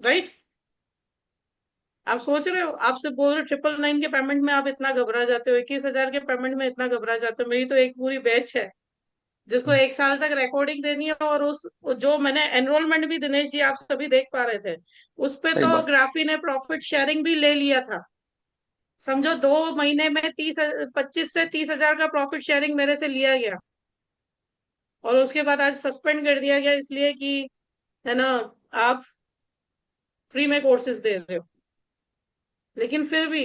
राइट? आप सोच रहे हो, आपसे बोल रहे 999 के पेमेंट में आप इतना घबरा जाते हो, 21,000 के पेमेंट में इतना घबरा जाते हो। मेरी तो एक पूरी बैच है जिसको 1 साल तक रिकॉर्डिंग देनी है, और उस जो मैंने एनरोलमेंट भी, दिनेश जी आप सभी देख पा रहे थे, उस पे
सही
तो
बात।
ग्राफी ने प्रॉफिट शेयरिंग भी ले लिया था। समझो 2 महीने में 25 से 30 हजार का प्रॉफिट शेयरिंग मेरे से लिया गया, और उसके बाद आज सस्पेंड कर दिया गया इसलिए कि, है ना, आप फ्री में कोर्सेज दे रहे हो। लेकिन फिर भी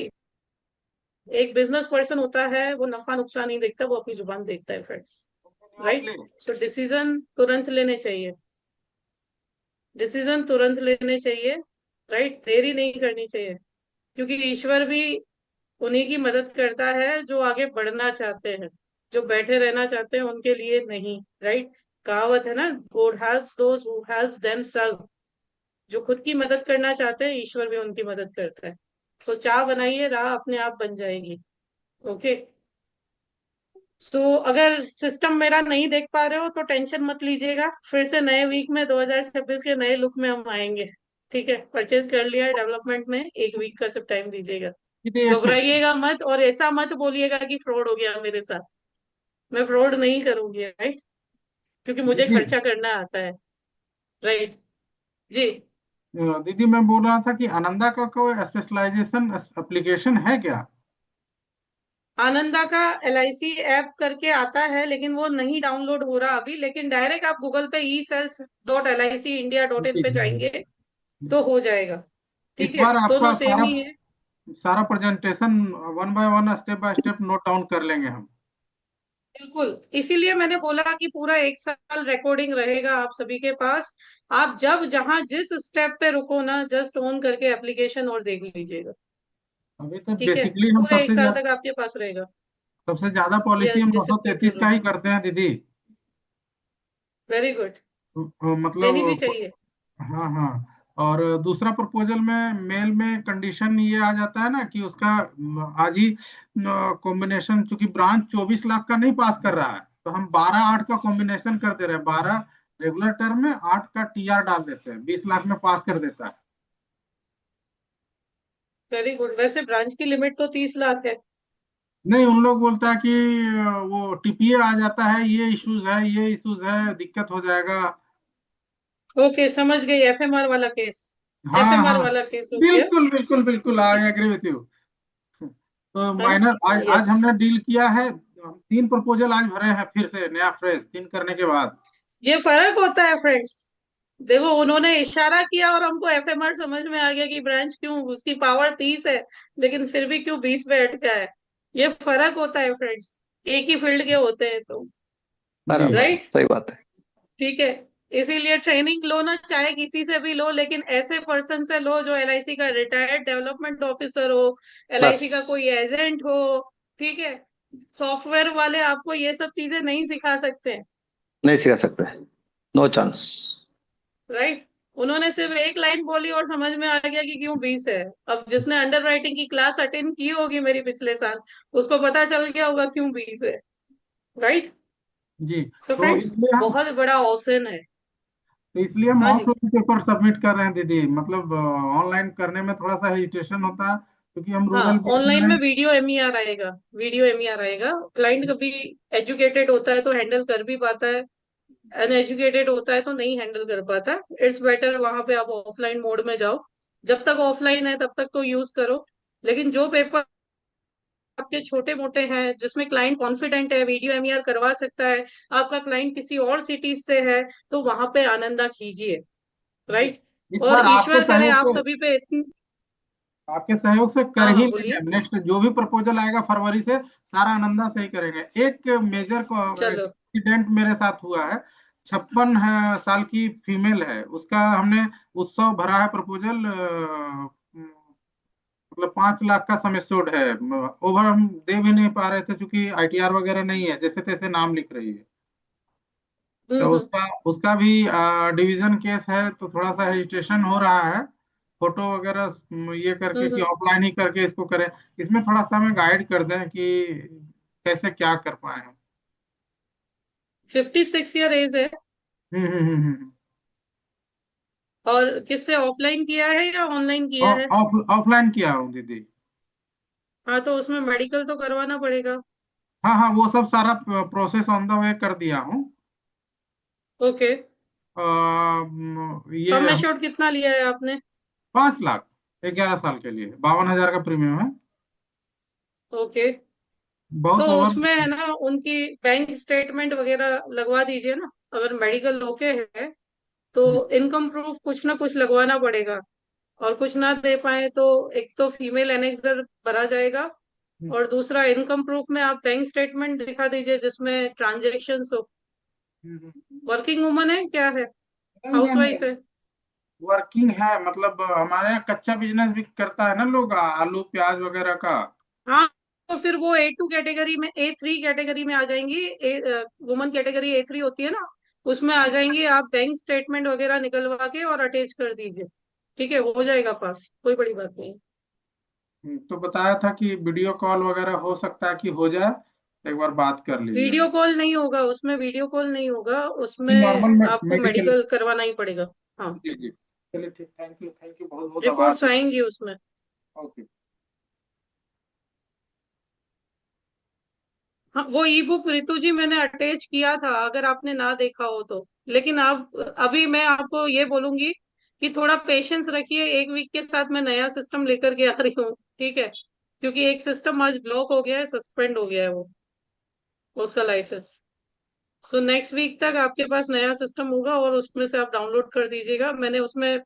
एक बिजनेस पर्सन होता है, वो नफा नुकसान नहीं देखता, वो अपनी जुबान देखता है फ्रेंड्स, राइट?
असली
सो डिसीजन तुरंत लेने चाहिए, डिसीजन तुरंत लेने चाहिए, राइट? देरी नहीं करनी चाहिए, क्योंकि ईश्वर भी उन्हीं की मदद करता है जो आगे बढ़ना चाहते हैं। जो बैठे रहना चाहते हैं उनके लिए नहीं, राइट? कहावत है ना, God helps those who helps themselves. जो खुद की मदद करना चाहते हैं, ईश्वर भी उनकी मदद करता है। सो चाह बनाइए, राह अपने आप बन जाएगी। ओके। सो अगर सिस्टम मेरा नहीं देख पा रहे हो तो टेंशन मत लीजिएगा, फिर से नए वीक में 2026 के नए लुक में हम आएंगे। ठीक है, परचेज कर लिया है डेवलपमेंट में, 1 वीक का सिर्फ टाइम दीजिएगा।
दीदी एक क्वेश्चन।
घबराइएगा मत, और ऐसा मत बोलिएगा कि फ्रॉड हो गया मेरे साथ। मैं फ्रॉड नहीं करूंगी, राइट? क्योंकि मुझे
दीदी
खर्चा करना आता है, राइट? जी।
दीदी मैं बोल रहा था कि आनंदा का कोई स्पेशलाइजेशन एप्लीकेशन है क्या?
आनंदा का LIC ऐप करके आता है, लेकिन वो नहीं डाउनलोड हो रहा अभी। लेकिन डायरेक्ट आप गूगल पे eSales.LICindia.in
जी
पे
जी
जाएंगे
जी।
तो हो जाएगा।
इस
ठीक है,
बार
दोनों
आपका
सेम
सारा
ही है।
सारा presentation one by step note down कर लेंगे हम।
बिल्कुल, इसीलिए मैंने बोला कि पूरा 1 साल रिकॉर्डिंग रहेगा आप सभी के पास। आप जब जहां जिस स्टेप पे रुको ना, जस्ट ऑन करके एप्लीकेशन और देख लीजिएगा।
अभी तो
ठीक है,
बेसिकली हम
पूरे 1 साल तक आपके पास रहेगा।
सबसे ज्यादा पॉलिसी
यस,
हम
डिसिप्लिन
233 का
जरूर।
ही करते हैं दीदी।
Very good. देनी भी
मतलब
चाहिए।
हाँ हाँ। और दूसरा प्रपोजल में मेल में कंडीशन ये आ जाता है ना कि उसका आज ही कॉम्बिनेशन, चूंकि ब्रांच 24 लाख का नहीं पास कर रहा है, तो हम 12/8 का कॉम्बिनेशन कर दे रहे हैं। 12 रेगुलर टर्म में, 8 का TR डाल देते हैं, 20 लाख में पास कर देता है।
Very good. वैसे ब्रांच की लिमिट तो 30 लाख है।
नहीं, उन लोग बोलता है कि वो TPA आ जाता है, ये इश्यूज है, दिक्कत हो जाएगा।
ओके, समझ गई, FMR वाला केस।
हाँ
FMR
हाँ,
वाला केस हो गया।
बिल्कुल बिल्कुल बिल्कुल, आई एग्री विथ यू। तो
है ना?
माइनर आज आज
यस।
हमने डील किया है। 3 प्रपोजल आज भरे हैं, फिर से नया फ्रेश 3 करने के बाद।
ये फर्क होता है फ्रेंड्स। देखो, उन्होंने इशारा किया और हमको FMR समझ में आ गया कि ब्रांच क्यों, उसकी पावर 30 है लेकिन फिर भी क्यों 20 पे अटका है। ये फर्क होता है फ्रेंड्स, एक ही फील्ड के होते हैं तो,
जी
बराबर,
राइट?
सही बात है।
ठीक है। इसीलिए ट्रेनिंग लो ना, चाहे किसी से भी लो, लेकिन ऐसे पर्सन से लो जो LIC का रिटायर्ड डेवलपमेंट ऑफिसर हो, LIC का
बस,
कोई एजेंट हो। ठीक है। सॉफ्टवेयर वाले आपको ये सब चीजें नहीं सिखा सकते,
नहीं सिखा सकते, नो चांस।
राइट? उन्होंने सिर्फ एक लाइन बोली और समझ में आ गया कि क्यों 20 है। अब जिसने अंडर राइटिंग की क्लास अटेंड की होगी मेरी पिछले साल, उसको पता चल गया होगा क्यों 20 है, राइट?
जी।
सो
तो
फ्रेंड्स, बहुत बड़ा ऑप्शन है।
इसलिए हम
हाँ जी।
ऑफलाइन पेपर सबमिट कर रहे हैं दीदी। मतलब ऑनलाइन करने में थोड़ा सा हेजिटेशन होता है, क्योंकि हम
हाँ,
रूरल बेस में
ऑनलाइन में
हैं।
वीडियो MER आएगा, वीडियो MER आएगा। क्लाइंट कभी एजुकेटेड होता है तो हैंडल कर भी पाता है, अनएजुकेटेड होता है तो नहीं हैंडल कर पाता। इट्स बेटर वहां पे आप ऑफलाइन मोड में जाओ। जब तक ऑफलाइन है तब तक तो यूज करो, लेकिन जो पेपर आपके छोटे मोटे हैं जिसमें क्लाइंट कॉन्फिडेंट है, वीडियो MER करवा सकता है, आपका क्लाइंट किसी और सिटीज से है, तो वहां पे आनंदा कीजिए,
जी।
राइट?
इस
और
बार
ईश्वर करे आप सभी पे इतनी।
आपके सहयोग से कर
हाँ
ही
हाँ,
लेंगे।
बोलिए।
नेक्स्ट जो भी प्रपोजल आएगा फरवरी से, सारा आनंदा से ही करेंगे। एक मेजर
चलो।
इंसिडेंट मेरे साथ हुआ है। 56 साल की फीमेल है, उसका हमने उत्सव भरा है प्रपोजल, मतलब 5 लाख का सम एश्योर्ड है। ओवर हम दे भी नहीं पा रहे थे क्योंकि आईटीआर वगैरह नहीं है, जैसे तैसे नाम लिख रही है। तो
हम्म।
उसका उसका भी डिवीजन केस है, तो थोड़ा सा हेजिटेशन हो रहा है। फोटो वगैरह ये करके कि
हम्म।
ऑफलाइन ही करके इसको करें, इसमें थोड़ा सा हमें गाइड कर दें कि कैसे क्या कर पाए हम।
56 ईयर एज है।
हम्म।
और किससे ऑफलाइन किया है या ऑनलाइन किया है?
ऑफलाइन किया हूँ दीदी।
हाँ, तो उसमें मेडिकल तो करवाना पड़ेगा।
हाँ हाँ, वो सब सारा प्रोसेस ऑन द वे कर दिया हूँ।
ओके।
ये
सम
हम
एश्योर्ड कितना लिया है आपने?
5 लाख 11 साल के लिए 52 हजार का प्रीमियम है।
ओके। तो
बहुत ओवर।
उसमें है ना, उनकी बैंक स्टेटमेंट वगैरह लगवा दीजिए ना। अगर मेडिकल ओके है तो
हम्म,
इनकम प्रूफ कुछ ना कुछ लगवाना पड़ेगा। और कुछ ना दे पाए तो एक तो फीमेल एनेक्सर भरा जाएगा।
हम्म,
और दूसरा इनकम प्रूफ में आप बैंक स्टेटमेंट दिखा दीजिए जिसमें ट्रांजेक्शन हो। वर्किंग वुमन है क्या है?
नहीं नहीं नहीं,
हाउसवाइफ है?
वर्किंग है, मतलब हमारे यहाँ कच्चा बिजनेस भी करता है ना लोग, आलू प्याज वगैरह का।
हाँ, तो फिर वो A2 कैटेगरी में, A3 कैटेगरी में आ जाएंगी। वुमन कैटेगरी A3 होती है ना, उसमें आ जाएंगी। आप बैंक स्टेटमेंट वगैरह निकलवा के और अटैच कर दीजिए। ठीक है, हो जाएगा पास, कोई बड़ी बात नहीं।
तो बताया था कि वीडियो कॉल वगैरह हो सकता है कि हो जाए, एक बार बात कर
वीडियो
लीजिएगा।
कॉल नहीं होगा उसमें, वीडियो कॉल नहीं होगा उसमें।
नॉर्मल
आपको
मेडिकल।
मेडिकल करवाना ही पड़ेगा। हाँ,
जी जी, चलिए ठीक, थैंक यू बहुत बहुत आभार
रिपोर्ट्स
दीदी।
आएंगी उसमें।
ओके।
हाँ, वो ई बुक रितु जी मैंने अटैच किया था, अगर आपने ना देखा हो तो। लेकिन आप, अभी मैं आपको ये बोलूंगी कि थोड़ा पेशेंस रखिए। एक वीक के साथ मैं नया सिस्टम लेकर के आ रही हूँ। ठीक है, क्योंकि एक सिस्टम आज ब्लॉक हो गया है, सस्पेंड हो गया है वो, उसका लाइसेंस। सो नेक्स्ट वीक तक आपके पास नया सिस्टम होगा और उसमें से आप डाउनलोड कर दीजिएगा। मैंने उसमें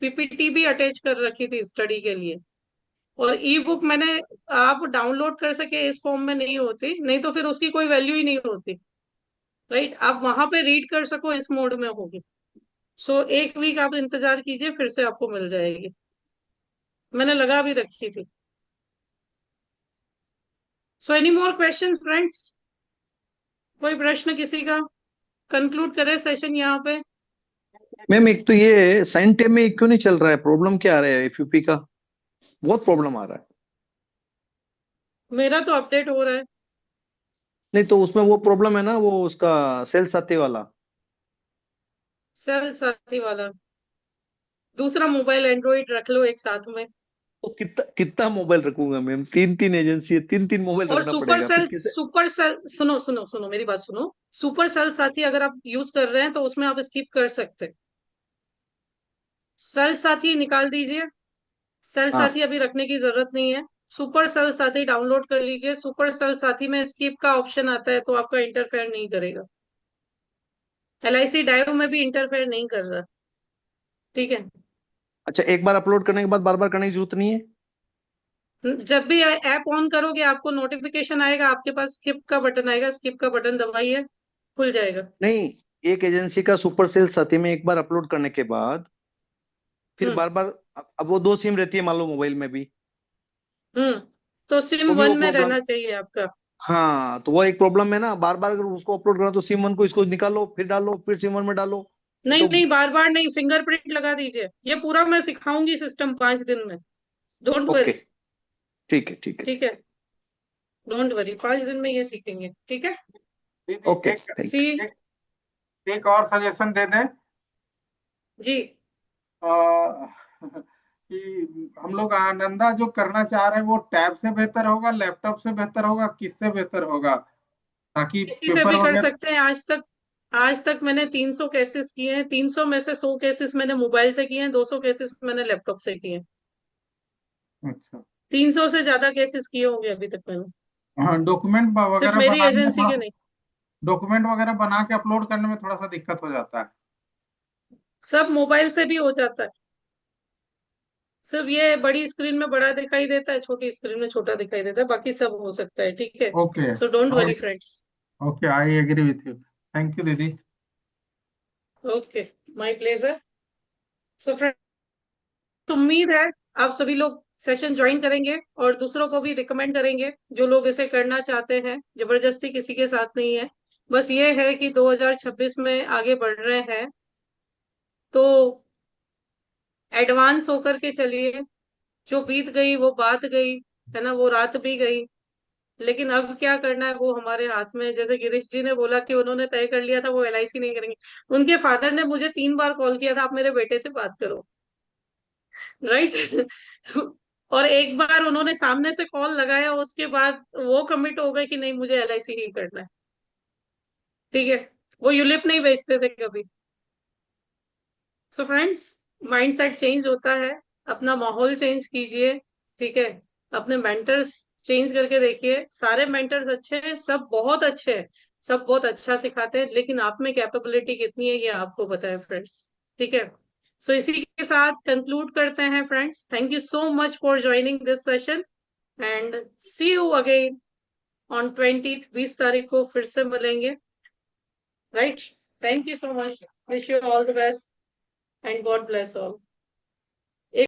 पीपीटी भी अटैच कर रखी थी स्टडी के लिए। और ई बुक मैंने, आप डाउनलोड कर सके इस फॉर्म में नहीं होती, नहीं तो फिर उसकी कोई वैल्यू ही नहीं होती। राइट, आप वहां पे रीड कर सको इस मोड में होगी। सो एक वीक आप इंतजार कीजिए, फिर से आपको मिल जाएगी। मैंने लगा भी रखी थी। So any more question friends? कोई प्रश्न किसी का? कंक्लूड करें सेशन यहाँ पे।
मैम एक तो ये साइन टेप में क्यों नहीं चल रहा है, प्रॉब्लम क्या आ रहा है एफयूपी का? बहुत प्रॉब्लम आ रहा है।
मेरा तो अपडेट हो रहा है।
नहीं तो उसमें वो प्रॉब्लम है ना, वो उसका सेल्स आते वाला।
सेल साथी वाला। दूसरा मोबाइल एंड्रॉइड रख लो एक साथ में।
तो कितना कितना मोबाइल रखूंगा मैम, तीन तीन एजेंसी है, तीन तीन मोबाइल
और
रखना पड़ेगा फिर कैसे?
सुपर सेल, सुनो सुनो सुनो मेरी बात सुनो। सुपर सेल साथी अगर आप यूज कर रहे हैं तो उसमें आप स्किप कर सकते हैं। सेल साथी निकाल दीजिए। सेल
हाँ।
साथी अभी रखने की जरूरत नहीं है। सुपर सेल साथी डाउनलोड कर लीजिए। सुपर सेल साथी में स्किप का ऑप्शन आता है तो आपका इंटरफेयर नहीं करेगा। LIC डायो में भी इंटरफेयर नहीं कर रहा। ठीक है।
अच्छा, एक बार अपलोड करने के बाद बार बार करने की जरूरत नहीं है?
जब भी ऐप ऑन करोगे आपको नोटिफिकेशन आएगा, आपके पास स्किप का बटन आएगा, स्किप का बटन दबाइए, खुल जाएगा।
नहीं, एक एजेंसी का सुपर सेल साथी में एक बार अपलोड करने के बाद फिर
हम्म।
बार बार, अब वो दो सिम रहती है मान लो मोबाइल में भी,
हम्म। तो सिम
तो भी वो
वन में
प्रॉब्लम।
रहना चाहिए आपका।
हाँ, तो वो एक प्रॉब्लम है ना, बार बार अगर उसको अपलोड करना तो सिम वन को इसको निकालो फिर डालो फिर सिम वन में डालो। ये
नहीं
तो।
नहीं, बार बार नहीं, फिंगरप्रिंट लगा दीजिए। ये पूरा मैं सिखाऊंगी सिस्टम 5 दिन में। Don't
okay,
worry.
ठीक है ठीक है
ठीक
ठीक
है, डोंट वरी, 5 दिन में ये सीखेंगे। ठीक है।
है।
दीदी
ओके,
एक
थैंक
सी।
एक एक और सजेशन दे दें।
जी।
अ, कि हम लोग आनंदा जो करना चाह रहे हैं वो टैब से बेहतर होगा, लैपटॉप से बेहतर होगा, किससे बेहतर होगा, ताकि
किसी से
पेपर
भी कर
वगैरह।
सकते हैं। आज तक मैंने 300 केसेस किए हैं। 300 में से 100 केसेस मैंने मोबाइल से किए हैं, 200 केसेस मैंने लैपटॉप से किए हैं।
अच्छा।
300 से ज्यादा केसेस किए होंगे अभी तक मैंने।
हाँ, डॉक्यूमेंट
सिर्फ
वगैरह
मेरी
बनाने में
एजेंसी
थोड़ा,
के नहीं।
डॉक्यूमेंट वगैरह बना के अपलोड करने में थोड़ा सा दिक्कत हो जाता है।
सब मोबाइल से भी हो जाता है। सिर्फ ये बड़ी स्क्रीन में बड़ा दिखाई देता है, छोटी स्क्रीन में छोटा दिखाई देता है, बाकी सब हो सकता है। ठीक है।
ओके।
सो डोंट
और
worry friends.
Okay, I agree with you, thank you दीदी।
Okay, my pleasure. So friends, उम्मीद है आप सभी लोग सेशन ज्वाइन करेंगे और दूसरों को भी रिकमेंड करेंगे जो लोग इसे करना चाहते हैं। जबरदस्ती किसी के साथ नहीं है, बस ये है कि 2026 में आगे बढ़ रहे हैं तो एडवांस होकर के चलिए। जो बीत गई वो बात गई, है ना, वो रात भी गई। लेकिन अब क्या करना है वो हमारे हाथ में है। जैसे गिरीश जी ने बोला कि उन्होंने तय कर लिया था वो एलआईसी नहीं करेंगे। उनके फादर ने मुझे 3 बार कॉल किया था, आप मेरे बेटे से बात करो, राइट। और एक बार उन्होंने सामने से कॉल लगाया, उसके बाद वो कमिट हो गए कि नहीं मुझे एलआईसी ही करना है। ठीक है, वो यूलिप नहीं बेचते थे कभी। सो फ्रेंड्स, माइंडसेट चेंज होता है, अपना माहौल चेंज कीजिए। ठीक है, अपने मेंटर्स चेंज करके देखिए। सारे मेंटर्स अच्छे हैं, सब बहुत अच्छे हैं, सब बहुत अच्छा सिखाते हैं, लेकिन आप में कैपेबिलिटी कितनी है ये आपको पता है फ्रेंड्स। ठीक है, सो इसी के साथ कंक्लूड करते हैं friends. Thank you so much for joining this session and see you again on 20 तारीख को फिर से मिलेंगे, right. Thank you so much, wish you all the best and God bless all.